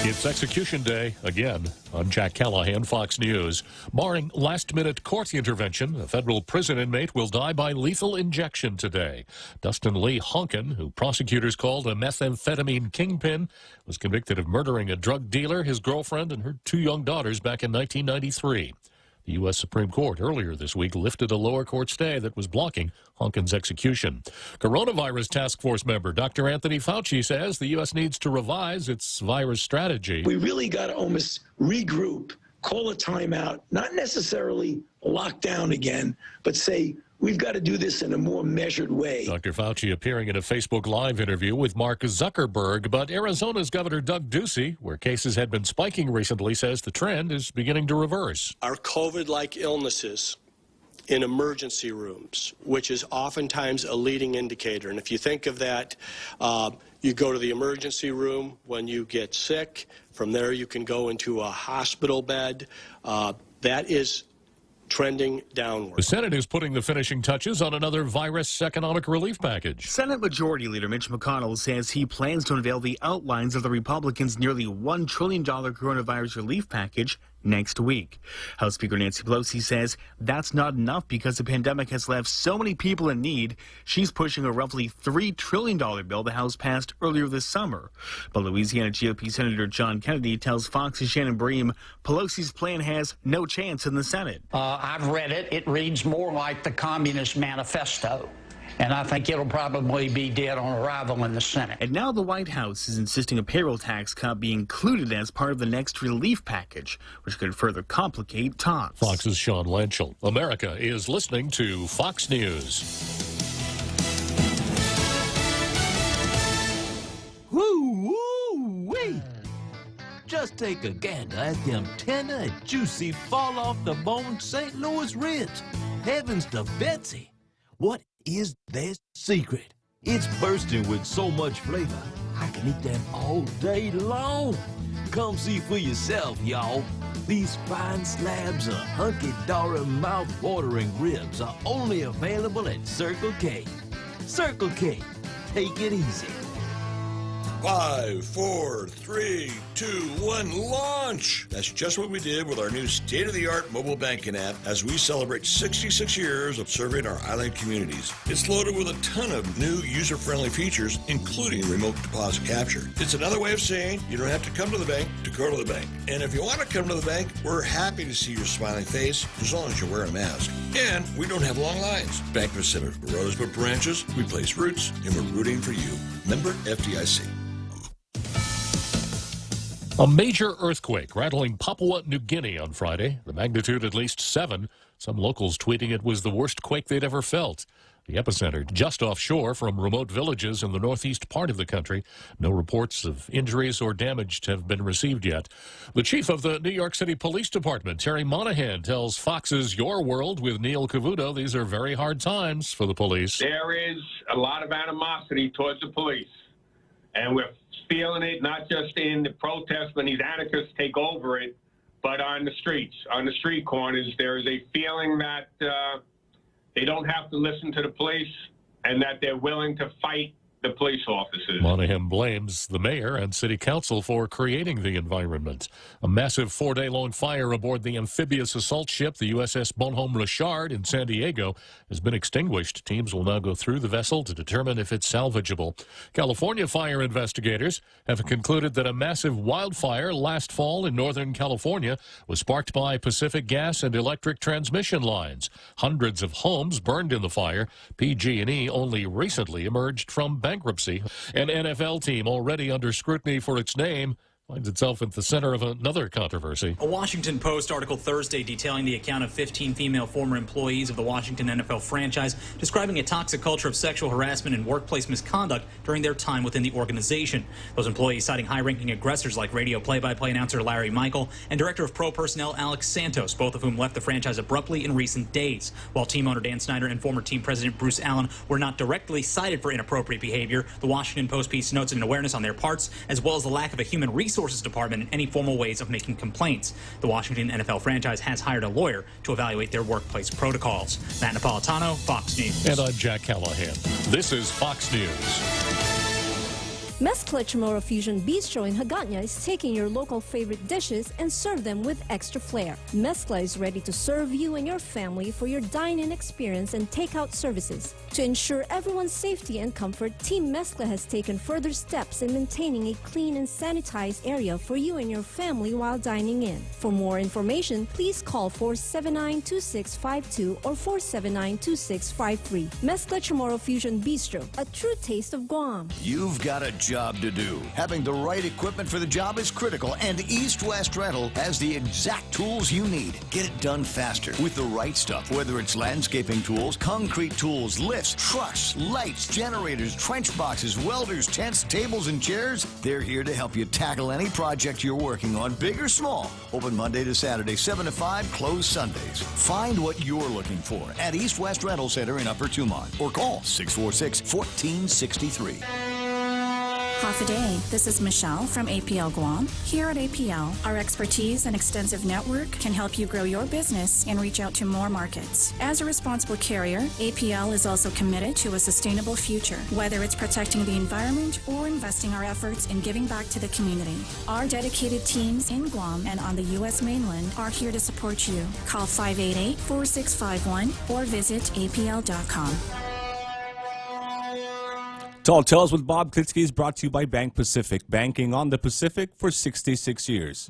It's Execution Day again. I'm Jack Callahan, Fox News. Barring last-minute court intervention, a federal prison inmate will die by lethal injection today. Dustin Lee Honkin, who prosecutors called a methamphetamine kingpin, was convicted of murdering a drug dealer, his girlfriend, and her 2 young daughters back in 1993. The U.S. Supreme Court earlier this week lifted a lower court stay that was blocking Honkin's execution. Coronavirus task force member Dr. Anthony Fauci says the U.S. needs to revise its virus strategy. We really got to almost regroup, call a timeout, not necessarily lock down again, but say, we've got to do this in a more measured way. Dr. Fauci appearing in a Facebook Live interview with Mark Zuckerberg, but Arizona's Governor Doug Ducey, where cases had been spiking recently, says the trend is beginning to reverse. Our COVID-like illnesses in emergency rooms, which is oftentimes a leading indicator. And if you think of that, you go to the emergency room when you get sick. From there, you can go into a hospital bed. That is trending downward. The Senate is putting the finishing touches on another virus economic relief package. Senate Majority Leader Mitch McConnell says he plans to unveil the outlines of the Republicans' nearly $1 trillion coronavirus relief package next week. House Speaker Nancy Pelosi says that's not enough because the pandemic has left so many people in need. She's pushing a roughly $3 trillion bill the House passed earlier this summer. But Louisiana GOP Senator John Kennedy tells Fox's Shannon Bream Pelosi's plan has no chance in the Senate. I've read it. It reads more like the Communist Manifesto. And I think it'll probably be dead on arrival in the Senate. And now the White House is insisting a payroll tax cut be included as part of the next relief package, which could further complicate talks. Fox's Sean Lanchel. America is listening to Fox News. Woo-wee! Just take a gander at them tender and juicy fall-off-the-bone St. Louis ribs. Heavens to Betsy! What is their secret? It's bursting with so much flavor, I can eat them all day long. Come see for yourself, y'all. These fine slabs of hunky-dory, mouth-watering ribs are only available at Circle K. Circle K. Take it easy. 5, 4, 3, 2, 1, launch! That's just what we did with our new state-of-the-art mobile banking app as we celebrate 66 years of serving our island communities. It's loaded with a ton of new user-friendly features, including remote deposit capture. It's another way of saying you don't have to come to the bank to go to the bank. And if you want to come to the bank, we're happy to see your smiling face as long as you're wearing a mask. And we don't have long lines. Bank Pacific Rosebud branches, we place roots, and we're rooting for you. Member FDIC. A major earthquake rattling Papua New Guinea on Friday, the magnitude at least 7. Some locals tweeting it was the worst quake they'd ever felt. The epicenter just offshore from remote villages in the northeast part of the country. No reports of injuries or damage have been received yet. The chief of the New York City Police Department, Terry Monahan, tells Fox's Your World with Neil Cavuto these are very hard times for the police. There is a lot of animosity towards the police, and we're feeling it not just in the protests when these anarchists take over it, but on the streets, on the street corners. There is a feeling that they don't have to listen to the police and that they're willing to fight the police officers. Monahan blames the mayor and city council for creating the environment. A massive 4-day-long fire aboard the amphibious assault ship, the USS Bonhomme Richard in San Diego, has been extinguished. Teams will now go through the vessel to determine if it's salvageable. California fire investigators have concluded that a massive wildfire last fall in Northern California was sparked by Pacific gas and electric transmission lines. Hundreds of homes burned in the fire. PG&E only recently emerged from bankruptcy. An NFL team already under scrutiny for its name finds itself at the center of another controversy. A Washington Post article Thursday detailing the account of 15 female former employees of the Washington NFL franchise describing a toxic culture of sexual harassment and workplace misconduct during their time within the organization. Those employees citing high-ranking aggressors like radio play-by-play announcer Larry Michael and director of pro personnel Alex Santos, both of whom left the franchise abruptly in recent days. While team owner Dan Snyder and former team president Bruce Allen were not directly cited for inappropriate behavior, the Washington Post piece notes an awareness on their parts, as well as the lack of a human resources department and any formal ways of making complaints. The Washington NFL franchise has hired a lawyer to evaluate their workplace protocols. Matt Napolitano, Fox News. And I'm Jack Callahan. This is Fox News. Mezcla Chamorro Fusion Bistro in Hagåtña is taking your local favorite dishes and serve them with extra flair. Mezcla is ready to serve you and your family for your dine-in experience and takeout services. To ensure everyone's safety and comfort, Team Mezcla has taken further steps in maintaining a clean and sanitized area for you and your family while dining in. For more information, please call 479-2652 or 479-2653. Mezcla Chamorro Fusion Bistro, a true taste of Guam. You've got a job to do. Having the right equipment for the job is critical, and East West Rental has the exact tools you need. Get it done faster with the right stuff, whether it's landscaping tools, concrete tools, lifts, trucks, lights, generators, trench boxes, welders, tents, tables, and chairs. They're here to help you tackle any project you're working on, big or small. Open Monday to Saturday, 7 to 5, closed Sundays. Find what you're looking for at East West Rental Center in Upper Tumont or call 646-1463. Half a day. This is Michelle from APL Guam. Here at APL, our expertise and extensive network can help you grow your business and reach out to more markets. As a responsible carrier, APL is also committed to a sustainable future, whether it's protecting the environment or investing our efforts in giving back to the community. Our dedicated teams in Guam and on the U.S. mainland are here to support you. Call 588-4651 or visit apl.com. Tall Tales with Bob Klitzkie is brought to you by Bank Pacific, banking on the Pacific for 66 years.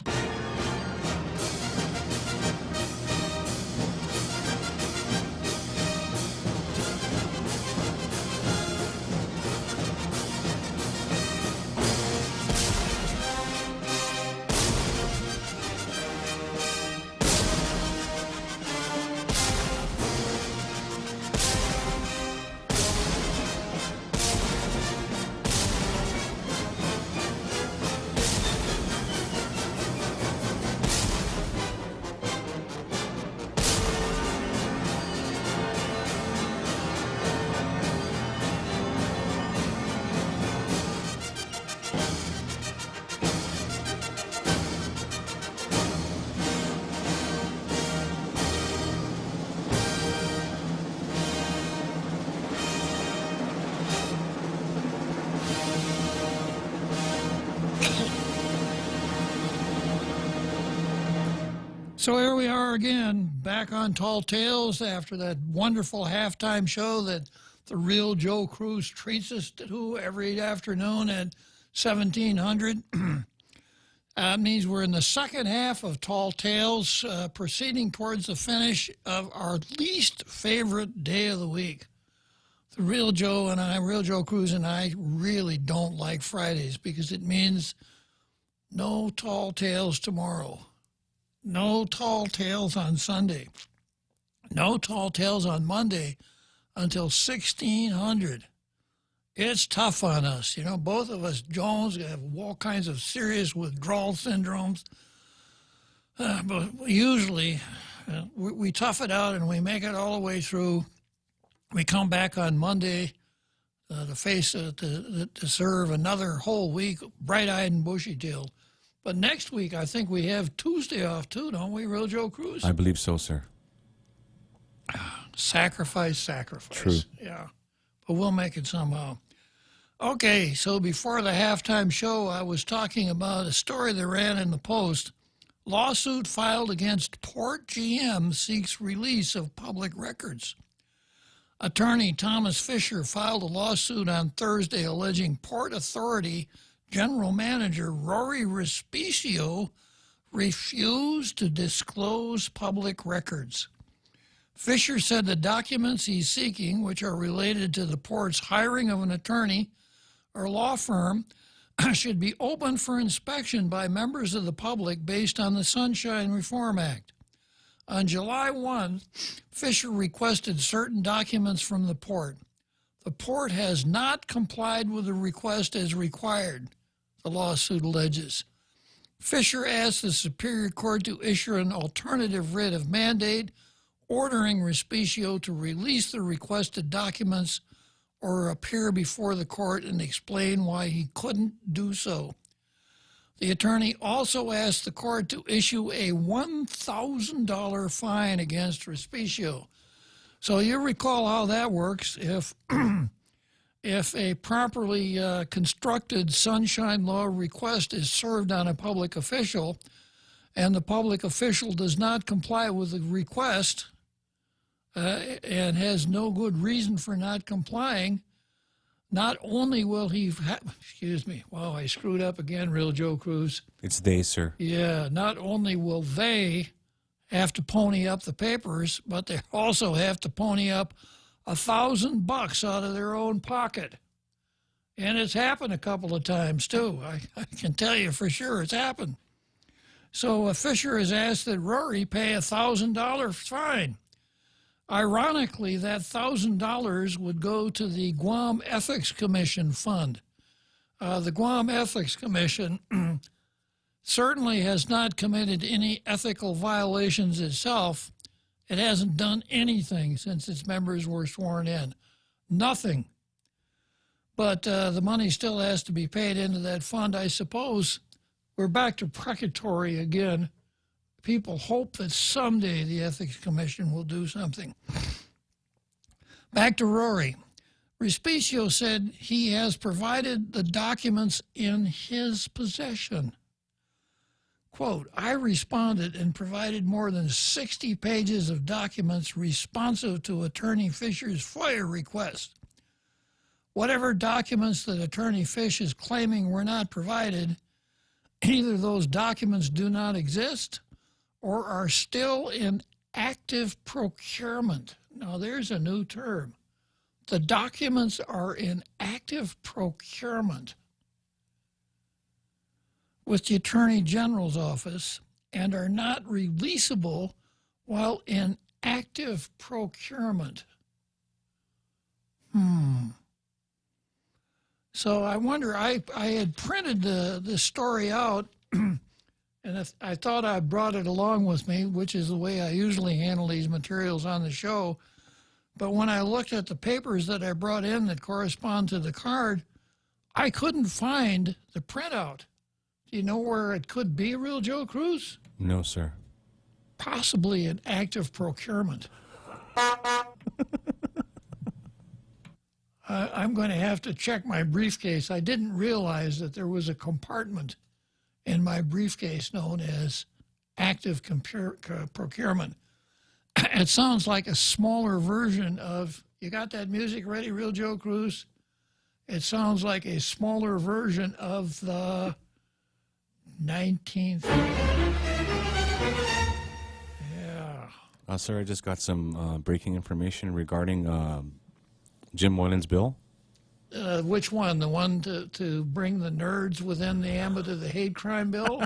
So here we are again, back on Tall Tales after that wonderful halftime show that the real Joe Cruz treats us to every afternoon at 1700. That means we're in the second half of Tall Tales, proceeding towards the finish of our least favorite day of the week. The real Joe and I, real Joe Cruz and I, really don't like Fridays because it means no Tall Tales tomorrow. No Tall Tales on Sunday. No Tall Tales on Monday until 1600. It's tough on us. You know, both of us Jones have all kinds of serious withdrawal syndromes. But usually we tough it out and we make it all the way through. We come back on Monday to serve another whole week, bright-eyed and bushy-tailed. But next week, I think we have Tuesday off too, don't we, Real Joe Cruz? I believe so, sir. Sacrifice. True. Yeah, but we'll make it somehow. Okay, so before the halftime show, I was talking about a story that ran in the Post. Lawsuit filed against Port GM seeks release of public records. Attorney Thomas Fisher filed a lawsuit on Thursday alleging Port Authority General Manager Rory Respicio refused to disclose public records. Fisher said the documents he's seeking, which are related to the port's hiring of an attorney or law firm, should be open for inspection by members of the public based on the Sunshine Reform Act. On July 1, Fisher requested certain documents from the port. The port has not complied with the request as required, the lawsuit alleges. Fisher asked the Superior Court to issue an alternative writ of mandate ordering Respicio to release the requested documents or appear before the court and explain why he couldn't do so. The attorney also asked the court to issue a $1,000 fine against Respicio. So you recall how that works. If a properly constructed sunshine law request is served on a public official and the public official does not comply with the request and has no good reason for not complying, not only will he, excuse me, wow, I screwed up again, Real Joe Cruz. It's they, sir. Yeah, not only will they have to pony up the papers, but they also have to pony up $1,000 out of their own pocket. And it's happened a couple of times, too. I can tell you for sure it's happened. So Fisher has asked that Rory pay a $1,000 fine. Ironically, that $1,000 would go to the Guam Ethics Commission Fund. The Guam Ethics Commission certainly has not committed any ethical violations itself. It hasn't done anything since its members were sworn in. Nothing. But the money still has to be paid into that fund. I suppose we're back to precatory again. People hope that someday the Ethics Commission will do something. Back to Rory. Respicio said he has provided the documents in his possession. Quote, I responded and provided more than 60 pages of documents responsive to Attorney Fisher's FOIA request. Whatever documents that Attorney Fish is claiming were not provided, either those documents do not exist or are still in active procurement. Now, there's a new term. The documents are in active procurement with the Attorney General's office and are not releasable while in active procurement. So I wonder, I had printed this story out, and I thought I brought it along with me, which is the way I usually handle these materials on the show. But when I looked at the papers that I brought in that correspond to the card, I couldn't find the printout. Do you know where it could be, Real Joe Cruz? No, sir. Possibly in active procurement. I'm going to have to check my briefcase. I didn't realize that there was a compartment in my briefcase known as active procurement. It sounds like a smaller version of, you got that music ready, Real Joe Cruz? It sounds like a smaller version of the 19th. Yeah. Sir, I just got some breaking information regarding Jim Moylan's bill. Which one? The one to bring the nerds within the ambit of the hate crime bill?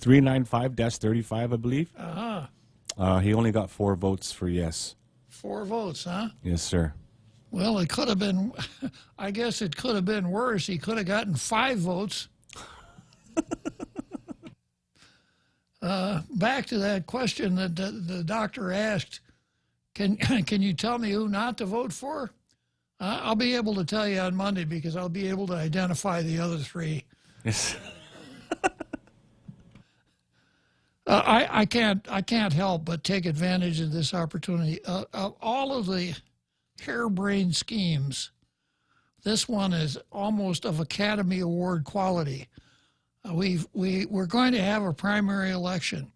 395-35, I believe. Uh-huh. He only got 4 votes for yes. 4 votes, huh? Yes, sir. Well, it could have been, I guess it could have been worse. He could have gotten 5 votes. Back to that question that the doctor asked, can you tell me who not to vote for? I'll be able to tell you on Monday because I'll be able to identify the other 3. Yes. I can't help but take advantage of this opportunity. All of the harebrained schemes This one is almost of Academy Award quality. We're going to have a primary election.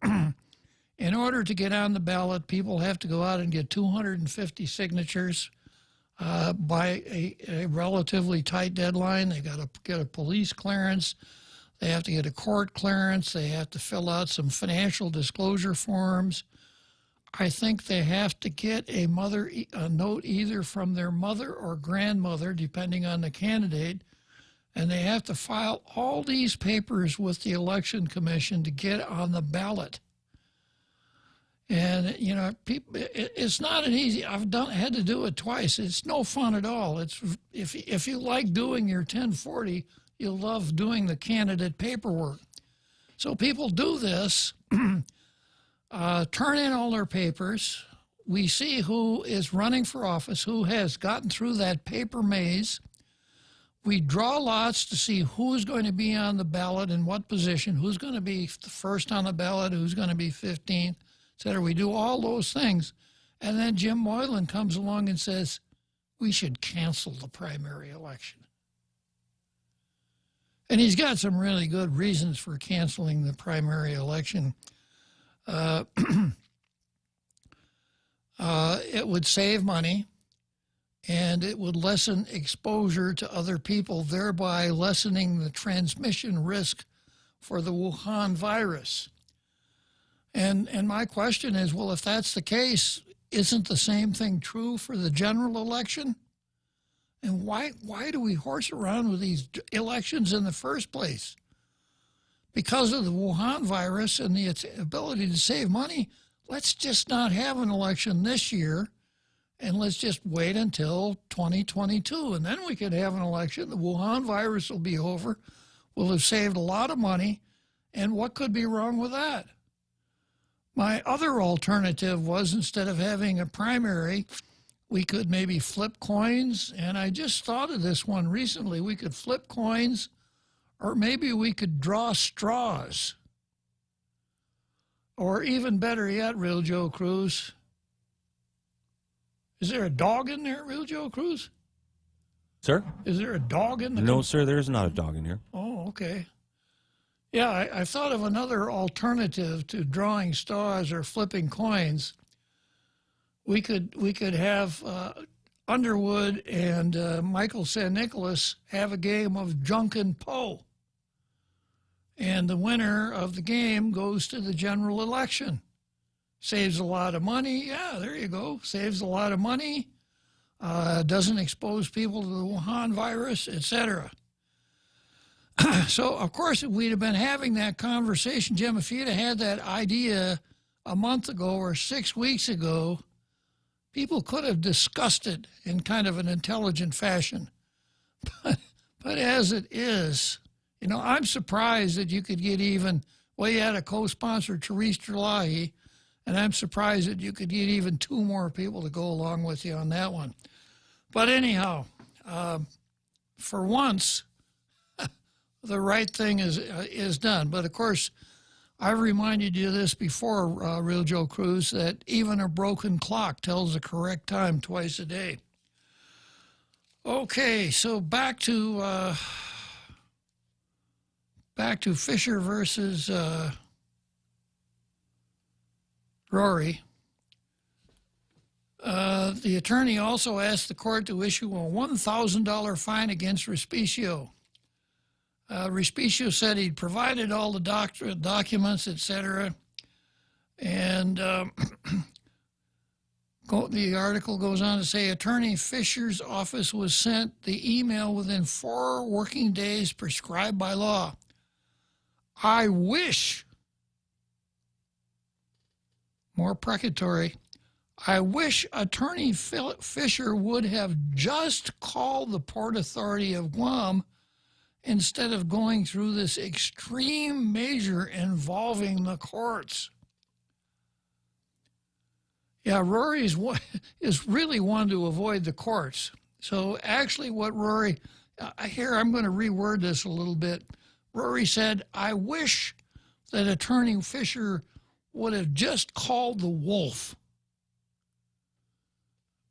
In order to get on the ballot, people have to go out and get 250 signatures by a relatively tight deadline. They got to get a police clearance. They have to get a court clearance. They have to fill out some financial disclosure forms. I think they have to get a note either from their mother or grandmother, depending on the candidate, and they have to file all these papers with the Election Commission to get on the ballot. And, you know, it's not an easy, had to do it twice. It's no fun at all. If you like doing your 1040, you'll love doing the candidate paperwork. So people do this, turn in all their papers. We see who is running for office, who has gotten through that paper maze. We draw lots to see who's going to be on the ballot in what position, who's going to be the first on the ballot, who's going to be 15th, et cetera. We do all those things. And then Jim Moylan comes along and says, we should cancel the primary election. And he's got some really good reasons for canceling the primary election. It would save money, and it would lessen exposure to other people, thereby lessening the transmission risk for the Wuhan virus. And my question is, well, if that's the case, isn't the same thing true for the general election? And why do we horse around with these elections in the first place? Because of the Wuhan virus and the ability to save money, let's just not have an election this year, and let's just wait until 2022, and then we could have an election. The Wuhan virus will be over. We'll have saved a lot of money, and what could be wrong with that? My other alternative was, instead of having a primary, we could maybe flip coins, and I just thought of this one recently. We could flip coins, or maybe we could draw straws. Or even better yet, Real Joe Cruz. Is there a dog in there, Real Joe Cruz? Sir? Is there a dog in the... No, sir, there is not a dog in here. Oh, okay. Yeah, I thought of another alternative to drawing straws or flipping coins. We could have Underwood and Michael San Nicolas have a game of Drunken Poe. And the winner of the game goes to the general election. Saves a lot of money. Yeah, there you go. Saves a lot of money. Doesn't expose people to the Wuhan virus, etc. So, of course, if we'd have been having that conversation, Jim, if you'd have had that idea a month ago or 6 weeks ago, people could have discussed it in kind of an intelligent fashion. But as it is, you know, I'm surprised that you could get even, well, you had a co-sponsor, Therese Terlahi, and I'm surprised that you could get even 2 more people to go along with you on that one. But anyhow, for once, the right thing is done. But, of course, I've reminded you this before, Real Joe Cruz, that even a broken clock tells the correct time twice a day. Okay, so back to Fisher versus Rory. The attorney also asked the court to issue a $1,000 fine against Respicio. Respicio said he'd provided all the documents, etc. And the article goes on to say, Attorney Fisher's office was sent the email within 4 working days prescribed by law. I wish, more precatory, I wish Attorney Fisher would have just called the Port Authority of Guam instead of going through this extreme measure involving the courts. Yeah, Rory is really one to avoid the courts. So actually what Rory, here I'm going to reword this a little bit. Rory said, I wish that Attorney Fisher would have just called the Wolf.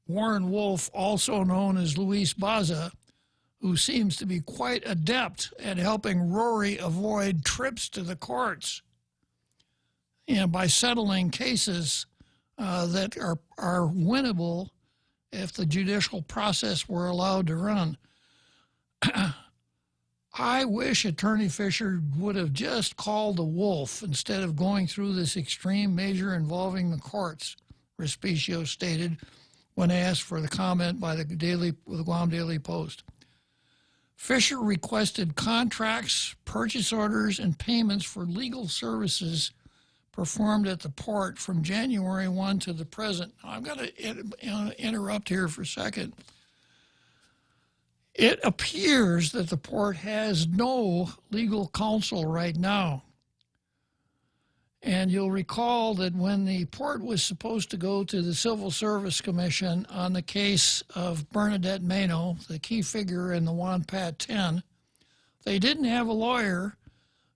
Warren Wolf, also known as Luis Baza, who seems to be quite adept at helping Rory avoid trips to the courts, by settling cases that are winnable if the judicial process were allowed to run. I wish Attorney Fisher would have just called the wolf instead of going through this extreme measure involving the courts, Respicio stated when asked for the comment by the Guam Daily Post. Fisher requested contracts, purchase orders, and payments for legal services performed at the port from January 1 to the present. I'm going to interrupt here for a second. It appears that the port has no legal counsel right now. And you'll recall that when the port was supposed to go to the Civil Service Commission on the case of Bernadette Mano, the key figure in the Juan Pat 10, they didn't have a lawyer,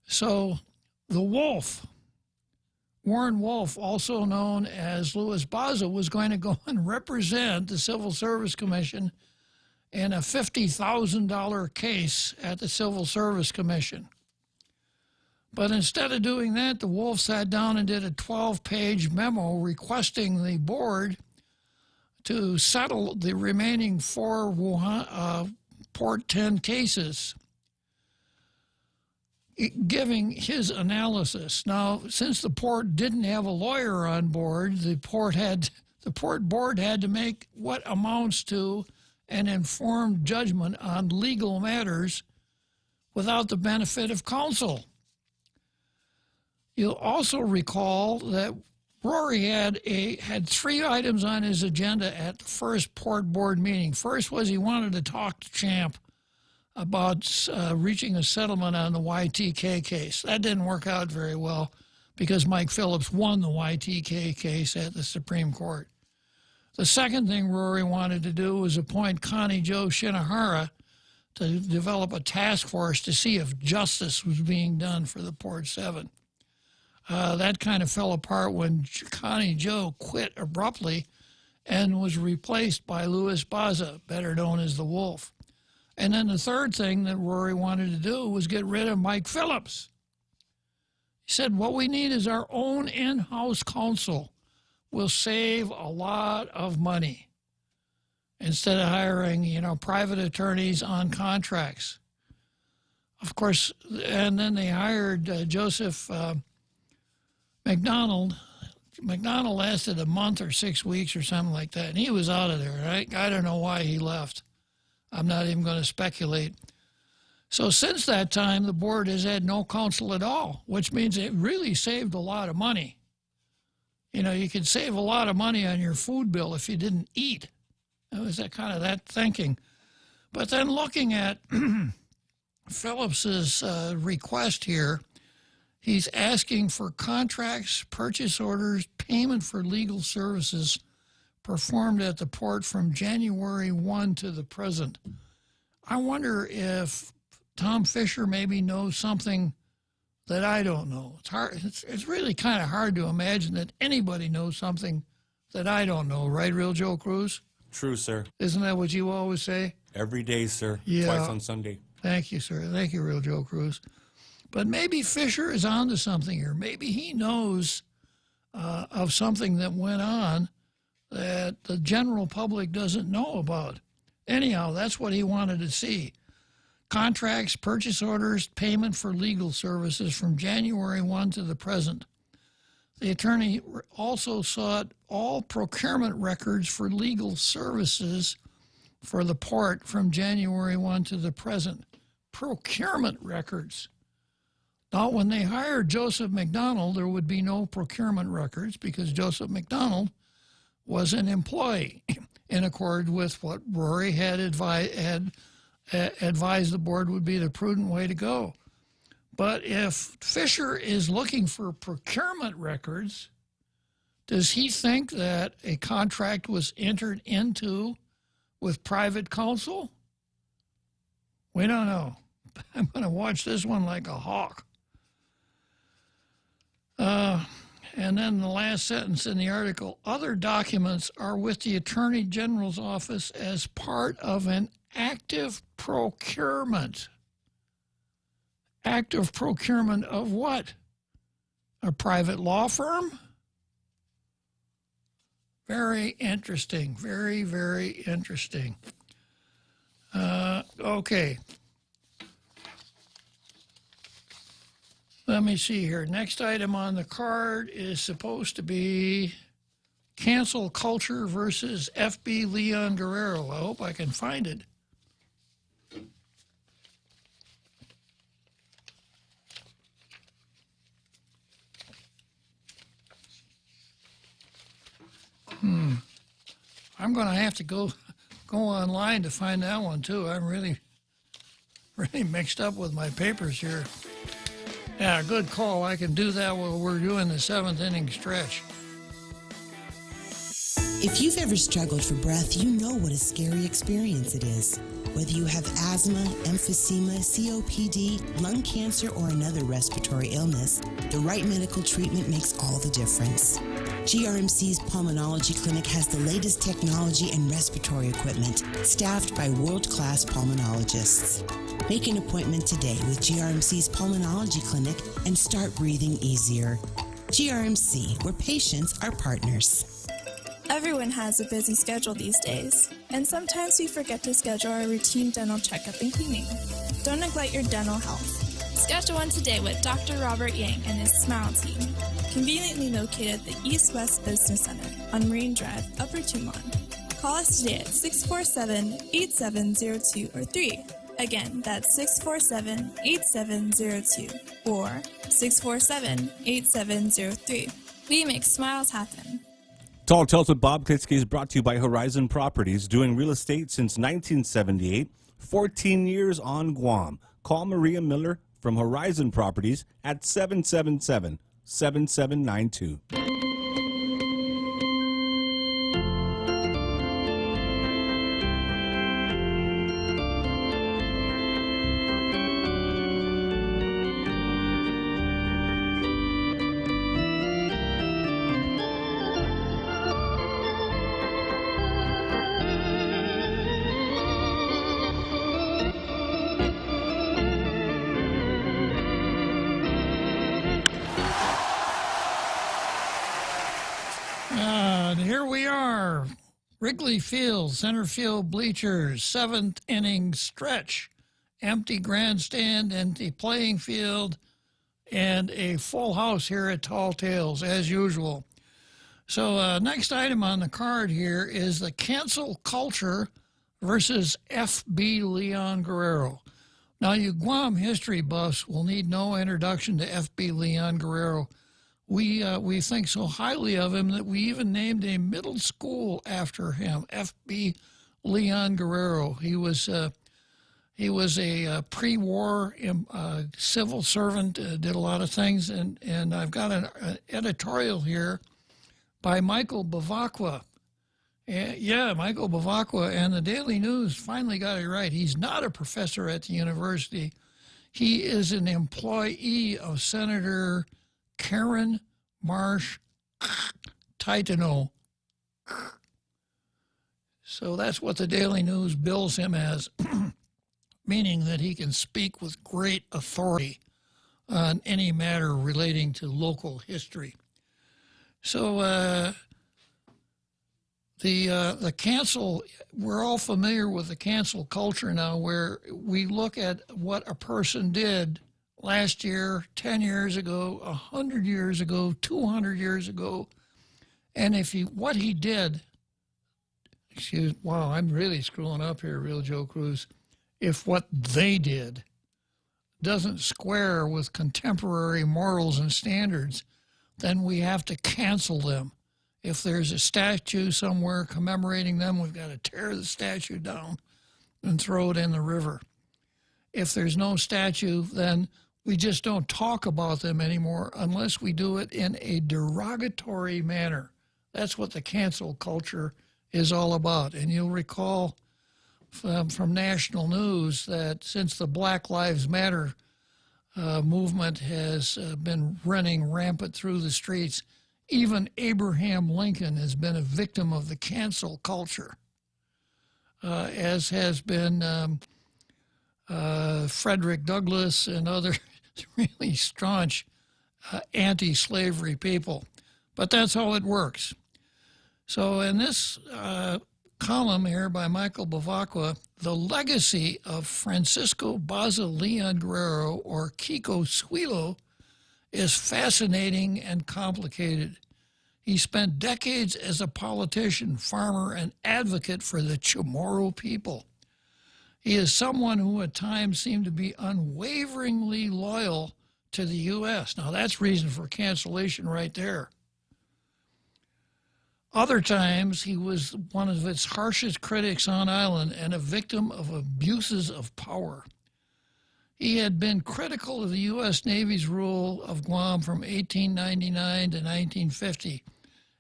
so the Wolf, Warren Wolf, also known as Louis Baza, was going to go and represent the Civil Service Commission in a $50,000 case at the Civil Service Commission. But instead of doing that, the Wolf sat down and did a 12-page memo requesting the board to settle the remaining 4 Port 10 cases, giving his analysis. Now, since the port didn't have a lawyer on board, the port board had to make what amounts to an informed judgment on legal matters without the benefit of counsel. You'll also recall that Rory had 3 items on his agenda at the first port board meeting. First was he wanted to talk to Champ about reaching a settlement on the YTK case. That didn't work out very well because Mike Phillips won the YTK case at the Supreme Court. The second thing Rory wanted to do was appoint Connie Jo Shinohara to develop a task force to see if justice was being done for the Port 7. That kind of fell apart when Connie Jo quit abruptly and was replaced by Louis Baza, better known as the Wolf. And then the third thing that Rory wanted to do was get rid of Mike Phillips. He said, what we need is our own in-house counsel. We'll save a lot of money instead of hiring, private attorneys on contracts. Of course, and then they hired Joseph McDonald. McDonald lasted a month or 6 weeks or something like that, and he was out of there. Right? I don't know why he left. I'm not even going to speculate. So since that time, the board has had no counsel at all, which means it really saved a lot of money. You could save a lot of money on your food bill if you didn't eat. It was that thinking. But then looking at Phillips's request here, he's asking for contracts, purchase orders, payment for legal services performed at the port from January 1 to the present. I wonder if Tom Fisher maybe knows something that I don't know. It's hard. It's really kind of hard to imagine that anybody knows something that I don't know, right, Real Joe Cruz? True, sir. Isn't that what you always say? Every day, sir. Yeah. Twice on Sunday. Thank you, sir. Thank you, Real Joe Cruz. But maybe Fisher is onto something here. Maybe he knows of something that went on that the general public doesn't know about. Anyhow, that's what he wanted to see. Contracts, purchase orders, payment for legal services from January 1 to the present. The attorney also sought all procurement records for legal services for the port from January 1 to the present. Procurement records. Now, when they hired Joseph McDonald, there would be no procurement records because Joseph McDonald was an employee in accord with what Rory had advised the board would be the prudent way to go. But if Fisher is looking for procurement records, does he think that a contract was entered into with private counsel? We don't know. I'm going to watch this one like a hawk. And then the last sentence in the article, other documents are with the Attorney General's office as part of an active procurement. Active procurement of what? A private law firm? Very interesting. Very, very interesting. Okay. Let me see here. Next item on the card is supposed to be cancel culture versus FB Leon Guerrero. I hope I can find it. I'm going to have to go online to find that one too. I'm really mixed up with my papers here. Yeah, good call. I can do that while we're doing the 7th inning stretch. If you've ever struggled for breath, you know what a scary experience it is. Whether you have asthma, emphysema, COPD, lung cancer, or another respiratory illness, the right medical treatment makes all the difference. GRMC's Pulmonology Clinic has the latest technology and respiratory equipment, staffed by world-class pulmonologists. Make an appointment today with GRMC's Pulmonology Clinic and start breathing easier. GRMC, where patients are partners. Everyone has a busy schedule these days, and sometimes we forget to schedule our routine dental checkup and cleaning. Don't neglect your dental health. Schedule one today with Dr. Robert Yang and his Smile team, conveniently located at the East-West Business Center on Marine Drive, Upper Tumon. Call us today at 647-8702 or 3. Again, that's 647-8702 or 647-8703. We make smiles happen. Tall Tales with Bob Klitzkie is brought to you by Horizon Properties, doing real estate since 1978, 14 years on Guam. Call Maria Miller from Horizon Properties at 777-7792. Here we are, Wrigley Field, center field bleachers, 7th inning stretch, empty grandstand, empty playing field, and a full house here at Tall Tales, as usual. So next item on the card here is the cancel culture versus FB Leon Guerrero. Now, you Guam history buffs will need no introduction to FB Leon Guerrero. We think so highly of him that we even named a middle school after him, FB Leon Guerrero. He was a pre-war civil servant, did a lot of things, and I've got an editorial here by Michael Bavacqua. Michael Bavacqua, and the Daily News finally got it right. He's not a professor at the university. He is an employee of Senator Karen Marsh Titano. So that's what the Daily News bills him as, meaning that he can speak with great authority on any matter relating to local history. So the cancel, we're all familiar with the cancel culture now, where we look at what a person did last year, 10 years ago, 100 years ago, 200 years ago, and what he did, wow, I'm really screwing up here, Real Joe Cruz. If what they did doesn't square with contemporary morals and standards, then we have to cancel them. If there's a statue somewhere commemorating them, we've got to tear the statue down and throw it in the river. If there's no statue, then we just don't talk about them anymore unless we do it in a derogatory manner. That's what the cancel culture is all about. And you'll recall from national news that since the Black Lives Matter movement has been running rampant through the streets, even Abraham Lincoln has been a victim of the cancel culture. as has been Frederick Douglass and other really staunch anti-slavery people. But that's how it works. So in this column here by Michael Bavacqua, the legacy of Francisco Baza Leon Guerrero, or Kiko Suilo, is fascinating and complicated. He spent decades as a politician, farmer, and advocate for the Chamorro people. He is someone who at times seemed to be unwaveringly loyal to the U.S. Now, that's reason for cancellation right there. Other times, he was one of its harshest critics on island and a victim of abuses of power. He had been critical of the U.S. Navy's rule of Guam from 1899 to 1950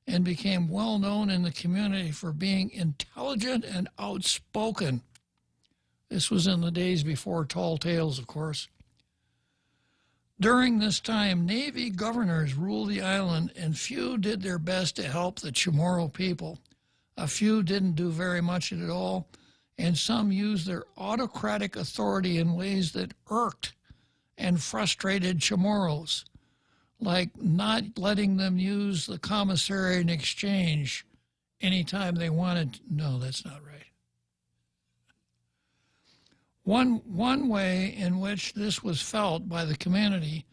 and became well known in the community for being intelligent and outspoken. This was in the days before Tall Tales, of course. During this time, Navy governors ruled the island, and few did their best to help the Chamorro people. A few didn't do very much at all, and some used their autocratic authority in ways that irked and frustrated Chamorros, like not letting them use the commissary in exchange anytime they wanted. No, that's not right. One way in which this was felt by the community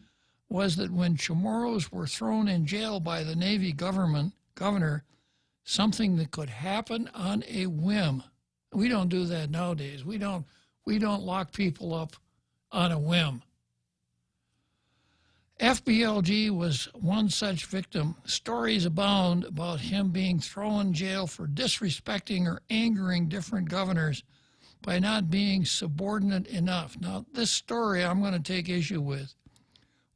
was that when Chamorros were thrown in jail by the Navy governor, something that could happen on a whim. We don't do that nowadays. We don't lock people up on a whim. FBLG was one such victim. Stories abound about him being thrown in jail for disrespecting or angering different governors by not being subordinate enough. Now, this story I'm going to take issue with.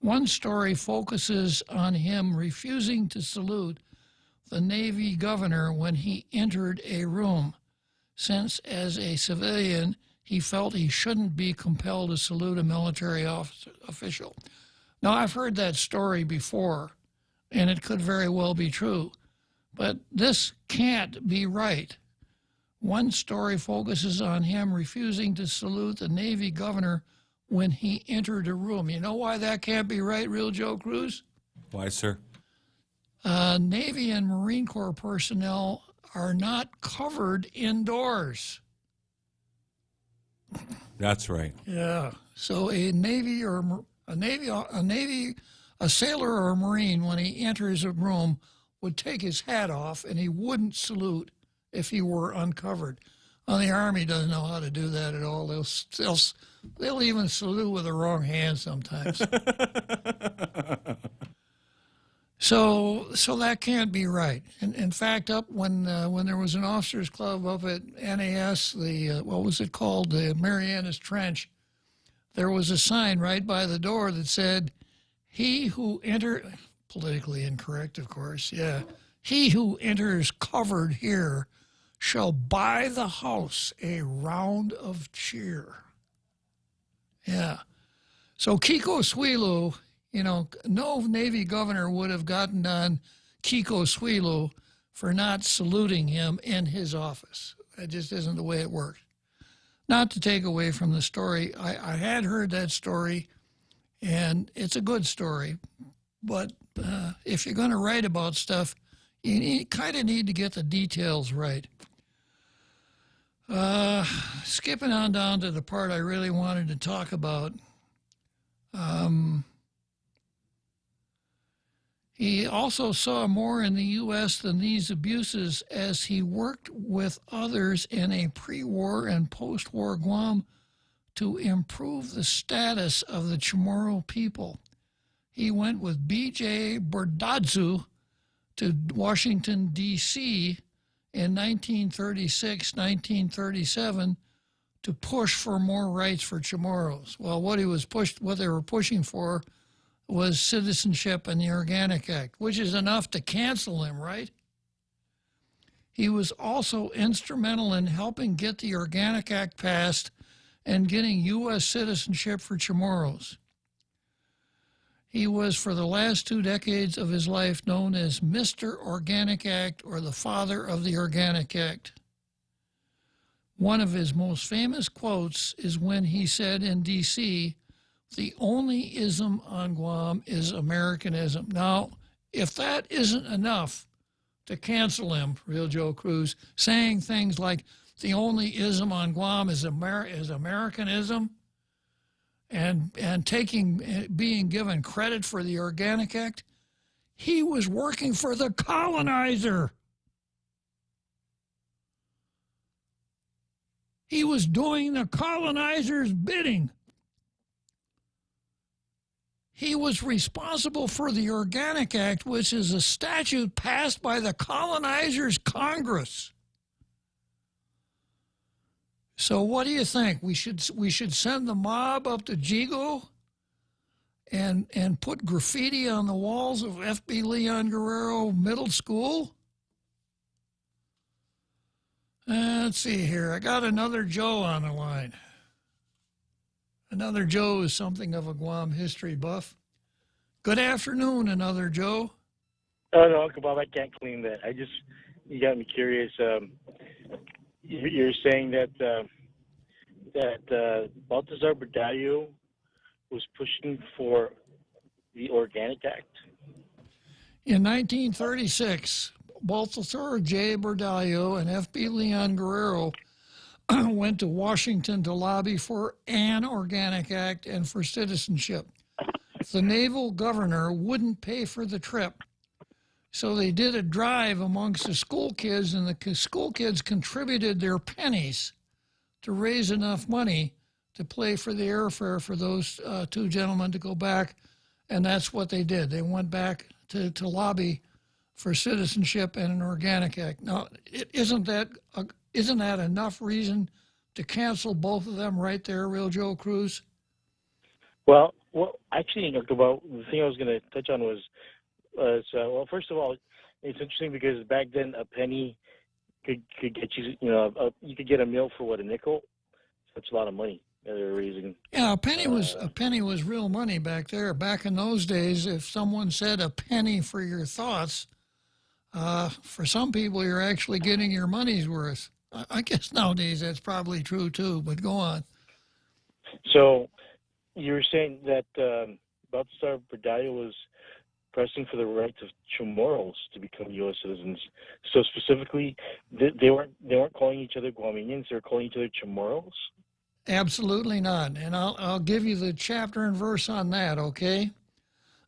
One story focuses on him refusing to salute the Navy governor when he entered a room, since as a civilian, he felt he shouldn't be compelled to salute a military official. Now, I've heard that story before, and it could very well be true, but this can't be right. One story focuses on him refusing to salute the Navy governor when he entered a room. You know why that can't be right, Real Joe Cruz? Why, sir? Navy and Marine Corps personnel are not covered indoors. That's right. Yeah. So a sailor or a Marine, when he enters a room, would take his hat off and he wouldn't salute if he were uncovered. Well, the Army doesn't know how to do that at all. They'll even salute with the wrong hand sometimes. So that can't be right. In fact, up when there was an officers' club up at NAS, what was it called, the Marianas Trench, there was a sign right by the door that said, "He who politically incorrect, of course, yeah, he who enters covered here shall buy the house a round of cheer." Yeah. So Kiko Suilo, no Navy governor would have gotten on Kiko Suilo for not saluting him in his office. That just isn't the way it works. Not to take away from the story, I had heard that story, and it's a good story, but if you're going to write about stuff, you kind of need to get the details right. Skipping on down to the part I really wanted to talk about. He also saw more in the U.S. than these abuses as he worked with others in a pre-war and post-war Guam to improve the status of the Chamorro people. He went with B.J. Bordadzu to Washington, D.C. in 1936-1937 to push for more rights for Chamorros. Well, what they were pushing for was citizenship and the Organic Act, which is enough to cancel him, right? He was also instrumental in helping get the Organic Act passed and getting U.S. citizenship for Chamorros. He was, for the last 2 decades of his life, known as Mr. Organic Act, or the father of the Organic Act. one of his most famous quotes is when he said in D.C., "The only ism on Guam is Americanism." Now, if that isn't enough to cancel him, Real Joe Cruz, saying things like the only ism on Guam is Americanism, and being given credit for the Organic Act, he was working for the colonizer. He was doing the colonizer's bidding. He was responsible for the Organic Act, which is a statute passed by the colonizer's Congress. So what do you think? We should send the mob up to Jigo and put graffiti on the walls of F.B. Leon Guerrero Middle School? Let's see here. I got another Joe on the line. Another Joe is something of a Guam history buff. Good afternoon, Another Joe. Oh, no, Uncle Bob, I can't claim that. You got me curious. You're saying that Baltazar Berdallo was pushing for the Organic Act? In 1936, Baltazar J. Berdallo and F.B. Leon Guerrero went to Washington to lobby for an Organic Act and for citizenship. The naval governor wouldn't pay for the trip, so they did a drive amongst the school kids, and the school kids contributed their pennies to raise enough money to pay for the airfare for those two gentlemen to go back, and that's what they did. They went back to lobby for citizenship and an Organic Act. Now, isn't that enough reason to cancel both of them right there, Real Joe Cruz? Well, actually, Uncle Bob, the thing I was going to touch on was, first of all, it's interesting because back then a penny could get you, you could get a meal for what, a nickel? That's a lot of money that they were raising. Yeah, a penny was real money back there. Back in those days, if someone said a penny for your thoughts, for some people, you're actually getting your money's worth. I guess nowadays that's probably true too, but go on. So you were saying that Baltazar Berdallo was pressing for the rights of Chamorros to become U.S. citizens. So specifically, they weren't calling each other Guamanians; they were calling each other Chamorros. Absolutely not, and I'll give you the chapter and verse on that. Okay.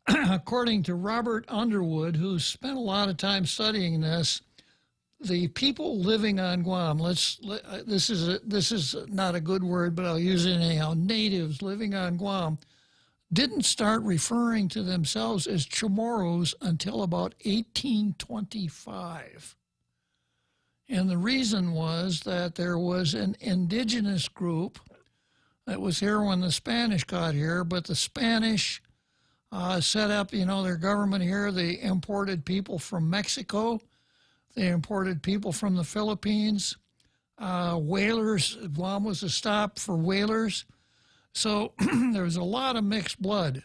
According to Robert Underwood, who's spent a lot of time studying this, the people living on Guam, this is not a good word, but I'll use it anyhow, natives living on Guam, didn't start referring to themselves as Chamorros until about 1825. And the reason was that there was an indigenous group that was here when the Spanish got here, but the Spanish set up, their government here. They imported people from Mexico. They imported people from the Philippines. Whalers, Guam was a stop for whalers. So there was a lot of mixed blood.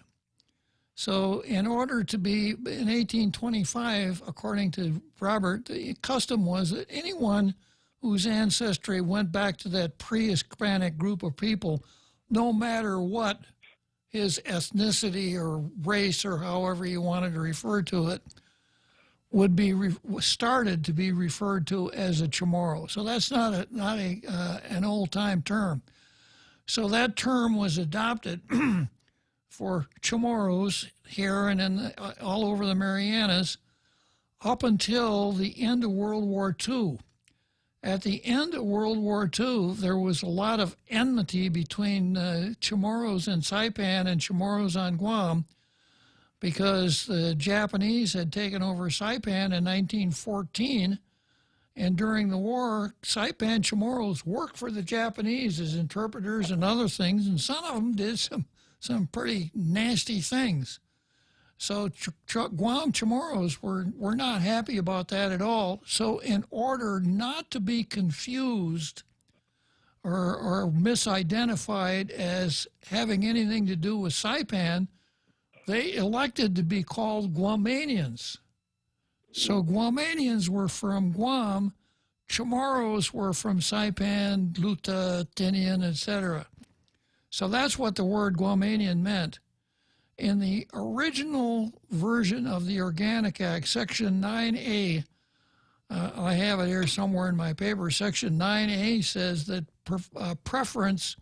So in order to be, in 1825, according to Robert, the custom was that anyone whose ancestry went back to that pre-Hispanic group of people, no matter what his ethnicity or race or however you wanted to refer to it, would be started to be referred to as a Chamorro. So that's not an old-time term. So that term was adopted for Chamorros here and all over the Marianas up until the end of World War II. At the end of World War II, there was a lot of enmity between Chamorros in Saipan and Chamorros on Guam because the Japanese had taken over Saipan in 1914, and during the war, Saipan Chamorros worked for the Japanese as interpreters and other things, and some of them did some pretty nasty things. So Guam Chamorros were not happy about that at all. So in order not to be confused or misidentified as having anything to do with Saipan, they elected to be called Guamanians. So Guamanians were from Guam Chamorros were from Saipan, Luta, Tinian, etc. So that's what the word Guamanian meant. In the original version of the Organic Act, Section 9A, I have it here somewhere in my paper, Section 9A says that preference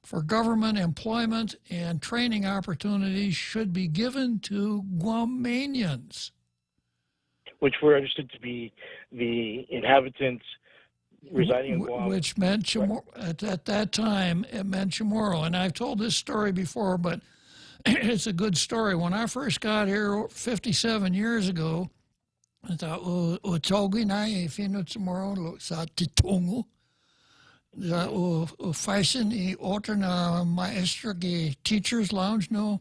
for government employment and training opportunities should be given to Guamanians. Which were understood to be the inhabitants residing in Guam. Which meant, at that time, it meant Chamorro. And I've told this story before, but it's a good story. When I first got here 57 years ago, I thought, "Otogi na e fino Chamorro sa titongo." Faisen I otra na maestra gi teacher's lounge no.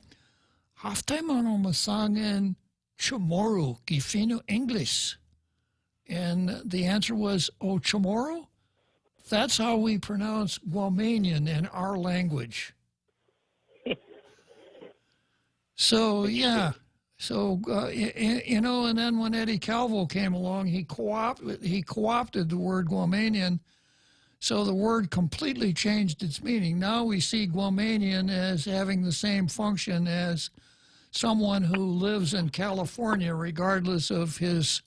Halftime ano masangan Chamorro gi fino English. And the answer was, "Oh, Chamorro?" That's how we pronounce Guamanian in our language. So, yeah. So, you know, and then when Eddie Calvo came along, he co-opted the word Guamanian. So the word completely changed its meaning. Now we see Guamanian as having the same function as someone who lives in California, regardless of his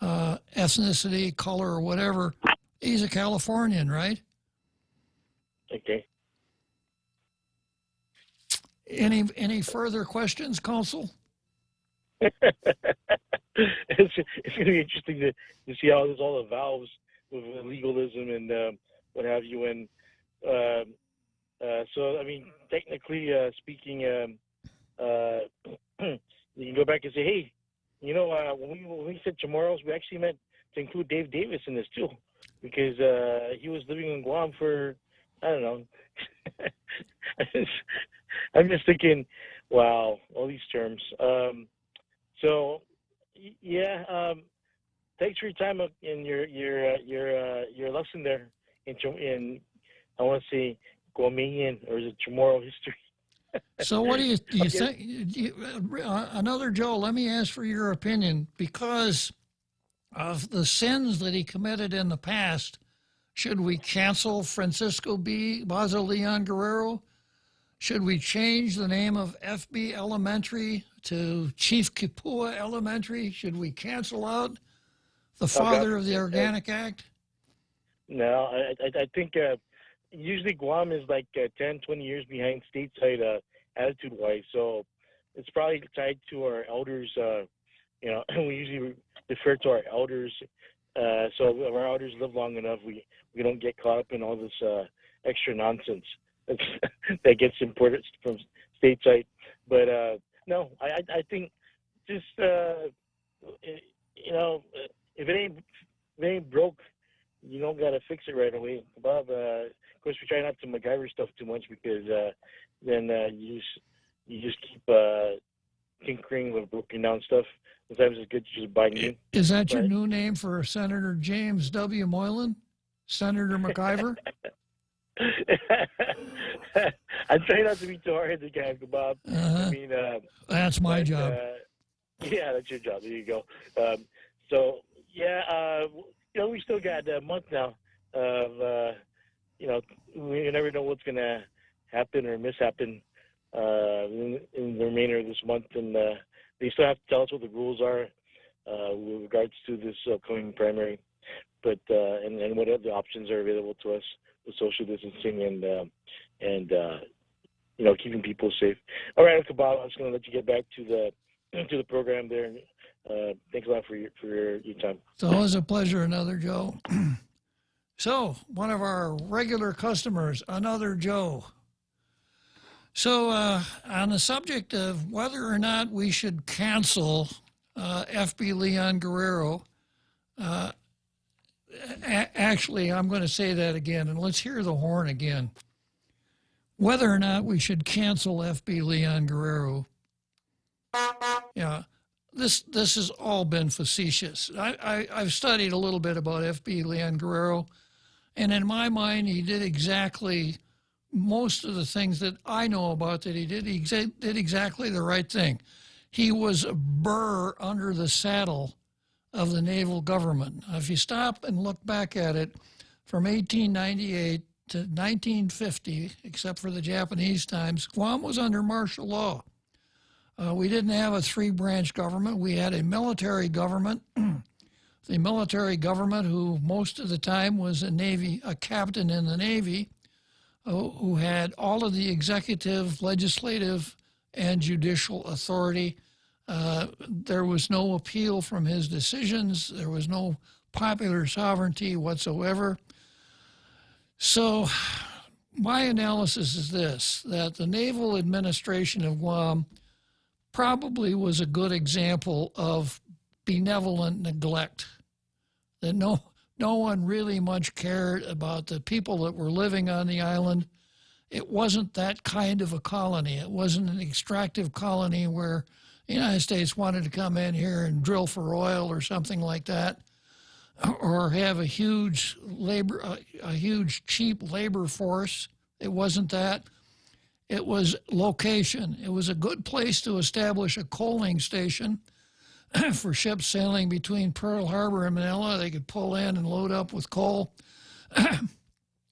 ethnicity, color, or whatever. He's a Californian, right? Okay. Any further questions, Counsel? It's going to be interesting to see how this all evolves with legalism and what have you. And so, I mean, technically speaking, you can go back and say, hey, you know, when we said Chamorros, we actually meant to include Dave Davis in this too, because he was living in Guam for, I don't know. I'm just thinking, wow, all these terms. So, yeah, thanks for your time in your lesson there in I want to say Guamanian, or is it Chamorro history? So what do you think? Another Joe, let me ask for your opinion. Because of the sins that he committed in the past, should we cancel Francisco B. Baza Leon Guerrero? Should we change the name of FB Elementary to Chief Kipua Elementary? Should we cancel out the father of the Organic Act? No, I think usually Guam is like 10, 20 years behind stateside attitude-wise. So it's probably tied to our elders. You know, we usually defer to our elders. So if our elders live long enough, we don't get caught up in all this extra nonsense that gets imported from stateside. But no, I think just you know, if it ain't broke, you don't gotta fix it right away. Bob, of course, we try not to MacGyver stuff too much, because then you just keep tinkering with broken down stuff. Sometimes it's good to just buy new. Is that your new name for Senator James W. Moylan? Senator MacGyver? I try not to be too hard-headed, guy, Bob. I mean, that's my job. Yeah, that's your job. There you go. So, yeah, you know, we still got a month now of, you know, we never know what's going to happen or mishappen in the remainder of this month. And they still have to tell us what the rules are with regards to this upcoming primary, but and what other options are available to us with social distancing and you know, keeping people safe. All right, Uncle Bob, I'm just going to let you get back to the program there. Thanks a lot for your time. It's always a pleasure, another Joe. So, one of our regular customers, another Joe. So, on the subject of whether or not we should cancel FB Leon Guerrero, actually, I'm going to say that again, and let's hear the horn again. Whether or not we should cancel FB Leon Guerrero, yeah, this has all been facetious. I've studied a little bit about FB Leon Guerrero, and in my mind, he did exactly most of the things that I know about that he did. He did exactly the right thing. He was a burr under the saddle of the naval government. If you stop and look back at it, from 1898 to 1950, except for the Japanese times, Guam was under martial law. We didn't have a three-branch government. We had a military government. The military government, who most of the time was a captain in the Navy, who had all of the executive, legislative, and judicial authority. There was no appeal from his decisions. There was no popular sovereignty whatsoever. So my analysis is this, that the naval administration of Guam probably was a good example of benevolent neglect, that no one really much cared about the people that were living on the island. It wasn't that kind of a colony. It wasn't an extractive colony where the United States wanted to come in here and drill for oil or something like that, or have a huge cheap labor force. It wasn't that. It was location. It was a good place to establish a coaling station for ships sailing between Pearl Harbor and Manila. They could pull in and load up with coal.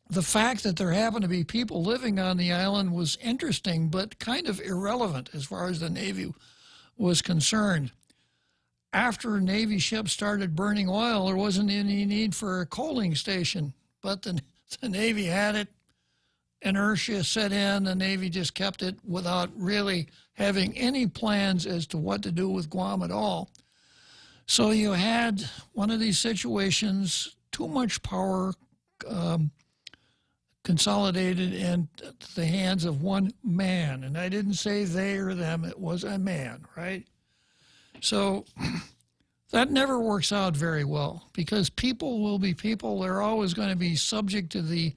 The fact that there happened to be people living on the island was interesting, but kind of irrelevant as far as the Navy was concerned. After Navy ships started burning oil, there wasn't any need for a coaling station, but the Navy had it. Inertia set in. The Navy just kept it without really having any plans as to what to do with Guam at all. So you had one of these situations, too much power consolidated in the hands of one man. And I didn't say they or them, it was a man, right? So that never works out very well, because people will be people. They're always going to be subject to the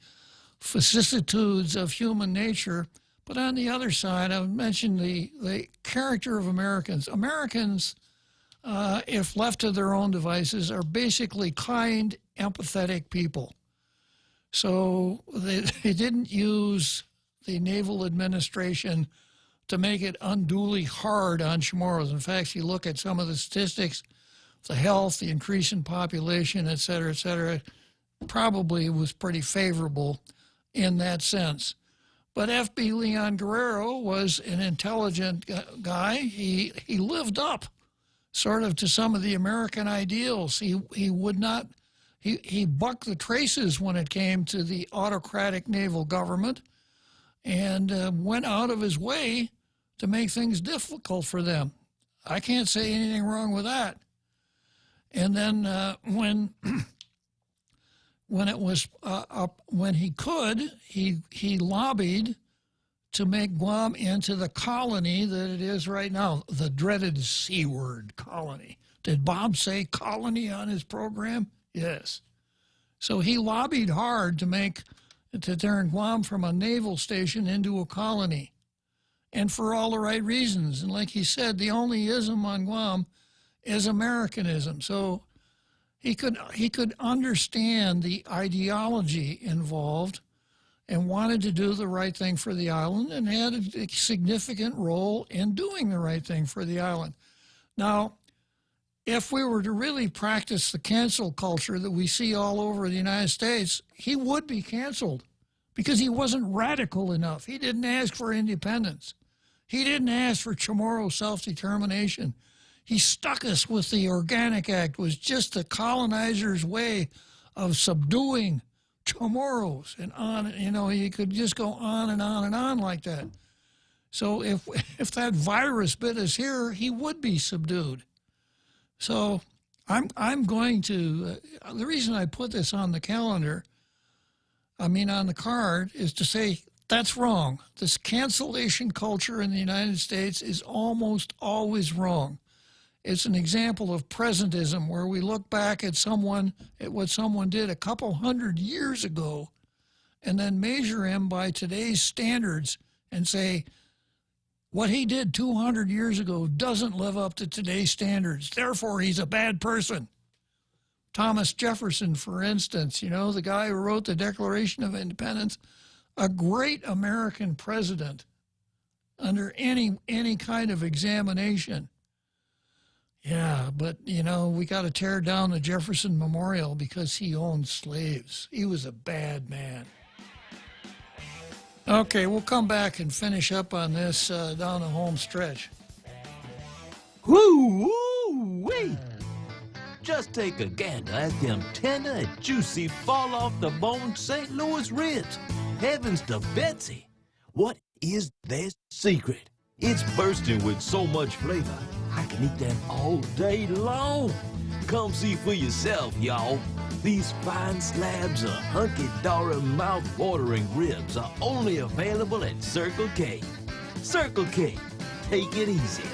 vicissitudes of human nature. But on the other side, I've mentioned the character of Americans. Americans, if left to their own devices, are basically kind, empathetic people. So they didn't use the naval administration to make it unduly hard on Chamorros. In fact, if you look at some of the statistics, the health, the increase in population, et cetera, probably was pretty favorable in that sense. But F.B. Leon Guerrero was an intelligent guy. He lived up sort of to some of the American ideals. He would not, he bucked the traces when it came to the autocratic naval government, and went out of his way to make things difficult for them. I can't say anything wrong with that. And then when he could, he lobbied to make Guam into the colony that it is right now, the dreaded C word, colony. Did Bob say colony on his program? Yes. So he lobbied hard to turn Guam from a naval station into a colony, and for all the right reasons. And like he said, the only ism on Guam is Americanism. So he could understand the ideology involved and wanted to do the right thing for the island, and had a significant role in doing the right thing for the island. Now, if we were to really practice the cancel culture that we see all over the United States, he would be canceled because he wasn't radical enough. He didn't ask for independence. He didn't ask for Chamorro self-determination. He stuck us with the Organic Act, was just the colonizers' way of subduing Chamorros, and on, you could just go on and on and on like that. So if that virus bit us here, he would be subdued. So I'm going to, the reason I put this on the calendar, on the card, is to say that's wrong. This cancellation culture in the United States is almost always wrong. It's an example of presentism, where we look back at what someone did a couple hundred years ago, and then measure him by today's standards and say, what he did 200 years ago doesn't live up to today's standards, therefore he's a bad person. Thomas Jefferson, for instance, the guy who wrote the Declaration of Independence, a great American president under any kind of examination. Yeah, but, you know, we got to tear down the Jefferson Memorial because he owned slaves. He was a bad man. Okay, we'll come back and finish up on this down the home stretch. Woo-wee! Just take a gander at them tender and juicy fall-off-the-bone St. Louis ribs. Heavens to Betsy! What is their secret? It's bursting with so much flavor. I can eat them all day long. Come see for yourself, y'all. These fine slabs of hunky-dory, mouth-watering ribs are only available at Circle K. Circle K. Take it easy.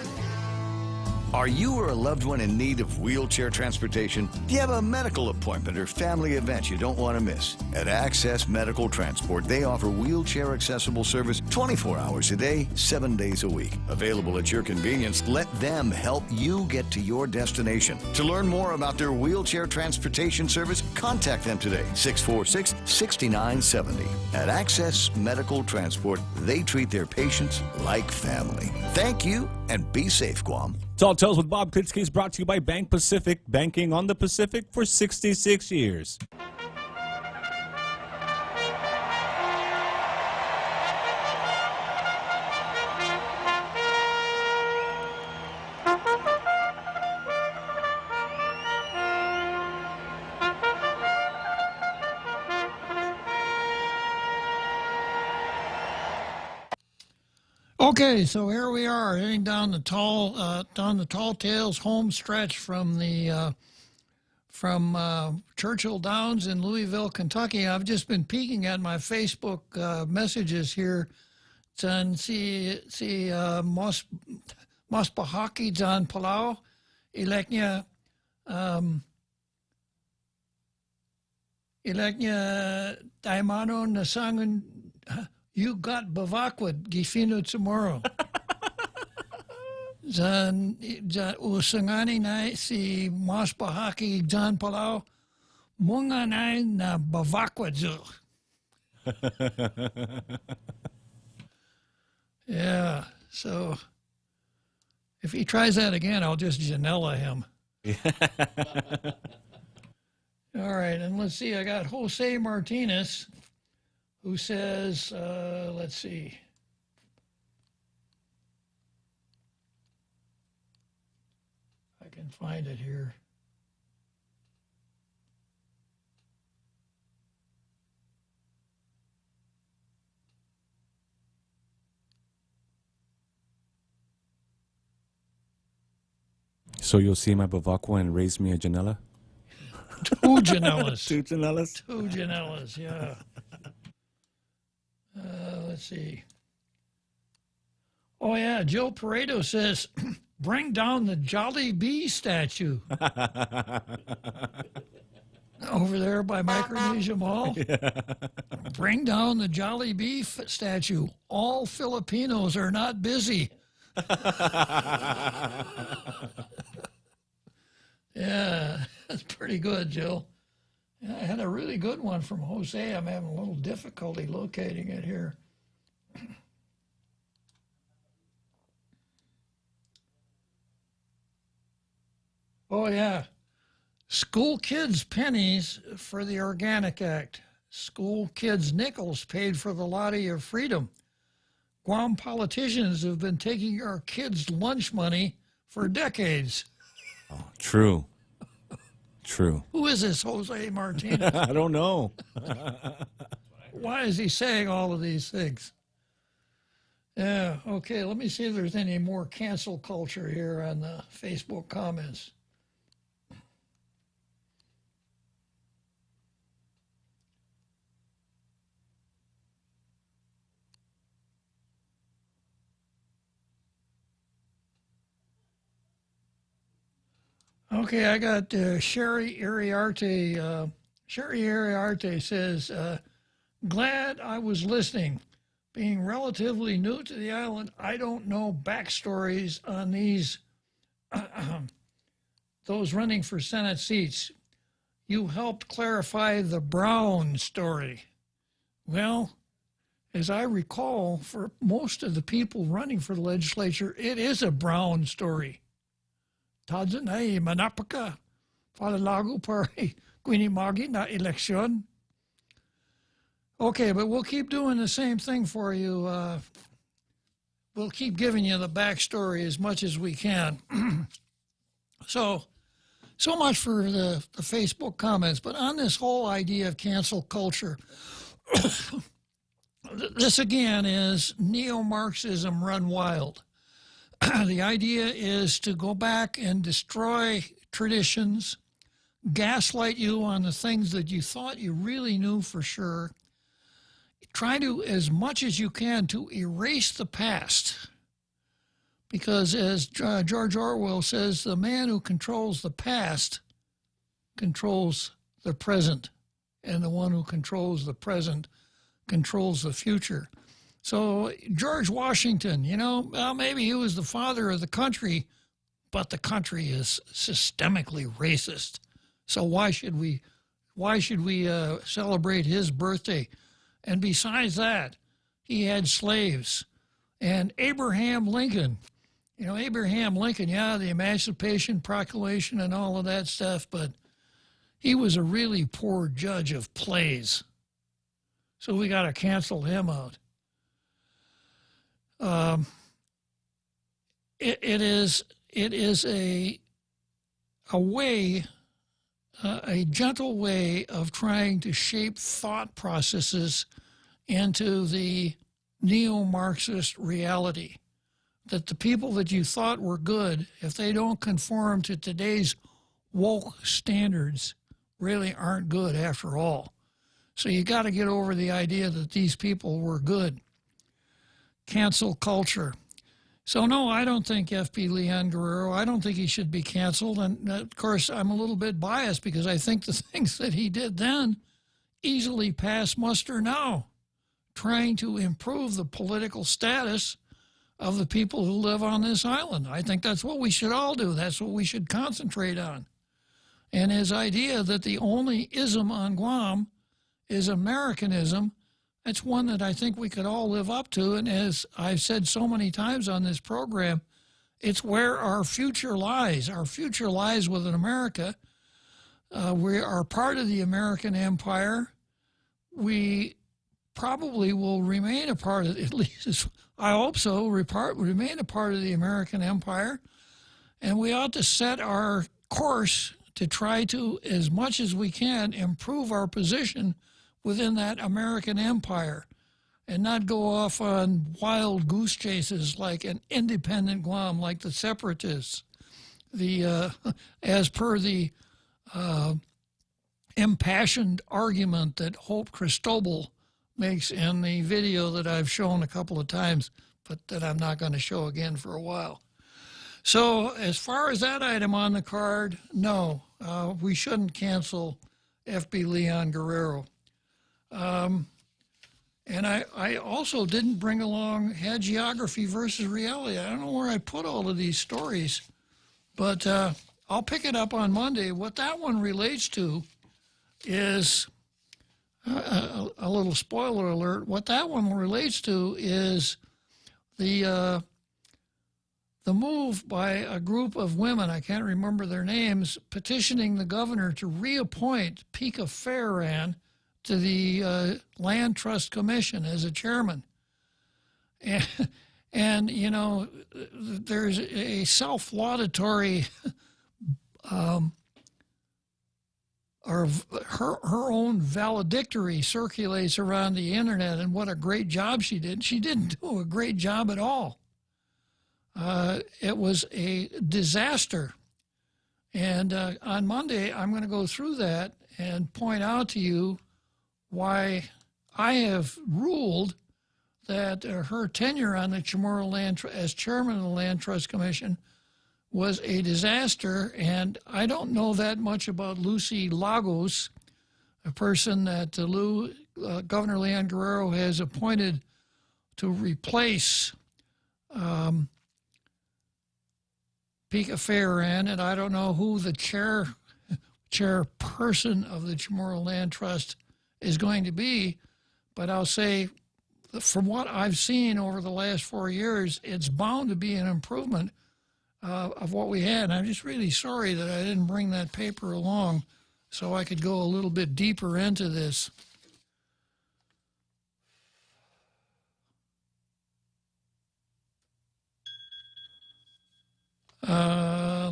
Are you or a loved one in need of wheelchair transportation? Do you have a medical appointment or family event you don't want to miss? At Access Medical Transport, they offer wheelchair accessible service 24 hours a day, 7 days a week. Available at your convenience, let them help you get to your destination. To learn more about their wheelchair transportation service, contact them today, 646-6970. At Access Medical Transport, they treat their patients like family. Thank you, and be safe, Guam. Tall Tales with Bob Klitzkie is brought to you by Bank Pacific, banking on the Pacific for 66 years. Okay, so here we are heading down the Tall Tales home stretch from the Churchill Downs in Louisville, Kentucky. I've just been peeking at my Facebook messages here. Dyan si Mas Bahaki Dyan Palau, Ileknya Daimano Nasangan. You got Bavakwad, Gifino tomorrow. Zan usangani na si Mas Bahaki Dyan Palau, munga na Bavakwad zo. Yeah, so if he tries that again, I'll just Janela him. All right, and let's see, I got Jose Martinez, who says, let's see. I can find it here. So you'll see my Bavakwa and raise me a Janela? Two Janellas. Two Janellas? Two Janellas, yeah. Let's see. Oh, yeah, Joe Pareto says, bring down the Jolly Bee statue. Over there by Micronesia Mall. Yeah. Bring down the Jolly Bee statue. All Filipinos are not busy. Yeah, that's pretty good, Joe. Yeah, I had a really good one from Jose. I'm having a little difficulty locating it here. Oh, yeah. School kids' pennies for the Organic Act. School kids' nickels paid for the Lottie of Freedom. Guam politicians have been taking our kids' lunch money for decades. Oh, true. True. Who is this Jose Martinez? I don't know. Why is he saying all of these things? Yeah, okay, let me see if there's any more cancel culture here on the Facebook comments. Okay, I got Sherry Iriarte. Sherry Iriarte says, glad I was listening. Being relatively new to the island, I don't know backstories on these, those running for Senate seats. You helped clarify the Brown story. Well, as I recall, for most of the people running for the legislature, it is a Brown story. Tadze na manapaka palalago pari guinimagi na eleksyon. Okay, but we'll keep doing the same thing for you. We'll keep giving you the backstory as much as we can. So much for the Facebook comments. But on this whole idea of cancel culture, this again is neo-Marxism run wild. The idea is to go back and destroy traditions, gaslight you on the things that you thought you really knew for sure, try to, as much as you can, to erase the past. Because as George Orwell says, the man who controls the past controls the present, and the one who controls the present controls the future. So George Washington, well, maybe he was the father of the country, but the country is systemically racist. So why should we celebrate his birthday? And besides that, he had slaves. And Abraham Lincoln, the Emancipation Proclamation and all of that stuff, but he was a really poor judge of plays. So we got to cancel him out. It is a way, a gentle way of trying to shape thought processes into the neo-Marxist reality. That the people that you thought were good, if they don't conform to today's woke standards, really aren't good after all. So you got to get over the idea that these people were good. Cancel culture. So no, I don't think F.B. Leon Guerrero, I don't think he should be canceled. And of course, I'm a little bit biased because I think the things that he did then easily pass muster now, trying to improve the political status of the people who live on this island. I think that's what we should all do. That's what we should concentrate on. And his idea that the only ism on Guam is Americanism, that's one that I think we could all live up to. And as I've said so many times on this program, it's where our future lies. Our future lies within America. We are part of the American empire. We probably will remain a part of, at least I hope so, remain a part of the American empire. And we ought to set our course to try to, as much as we can, improve our position within that American empire and not go off on wild goose chases like an independent Guam, like the separatists. As per the impassioned argument that Hope Cristobal makes in the video that I've shown a couple of times, but that I'm not going to show again for a while. So as far as that item on the card, no, we shouldn't cancel F.B. Leon Guerrero. And I also didn't bring along hagiography versus reality. I don't know where I put all of these stories, but I'll pick it up on Monday. What that one relates to is a little spoiler alert. What that one relates to is the move by a group of women, I can't remember their names, petitioning the governor to reappoint Pika Farran to the Land Trust Commission as a chairman. And you know, there's a self-laudatory or her own valedictory circulates around the internet and what a great job she did. She didn't do a great job at all. It was a disaster. And on Monday, I'm going to go through that and point out to you why I have ruled that her tenure on the Chamorro Land as chairman of the Land Trust Commission was a disaster. And I don't know that much about Lucy Lagos, a person that Governor Leon Guerrero has appointed to replace Pika Farran, and I don't know who the chairperson of the Chamorro Land Trust is going to be, but I'll say from what I've seen over the last 4 years, it's bound to be an improvement of what we had. And I'm just really sorry that I didn't bring that paper along so I could go a little bit deeper into this.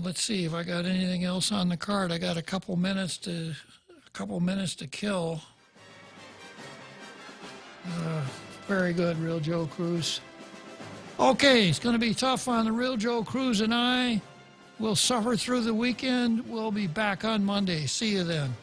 Let's see if I got anything else on the card. I got a couple minutes to kill. Very good, Real Joe Cruz. Okay, it's going to be tough on the Real Joe Cruz and I. We'll suffer through the weekend. We'll be back on Monday. See you then.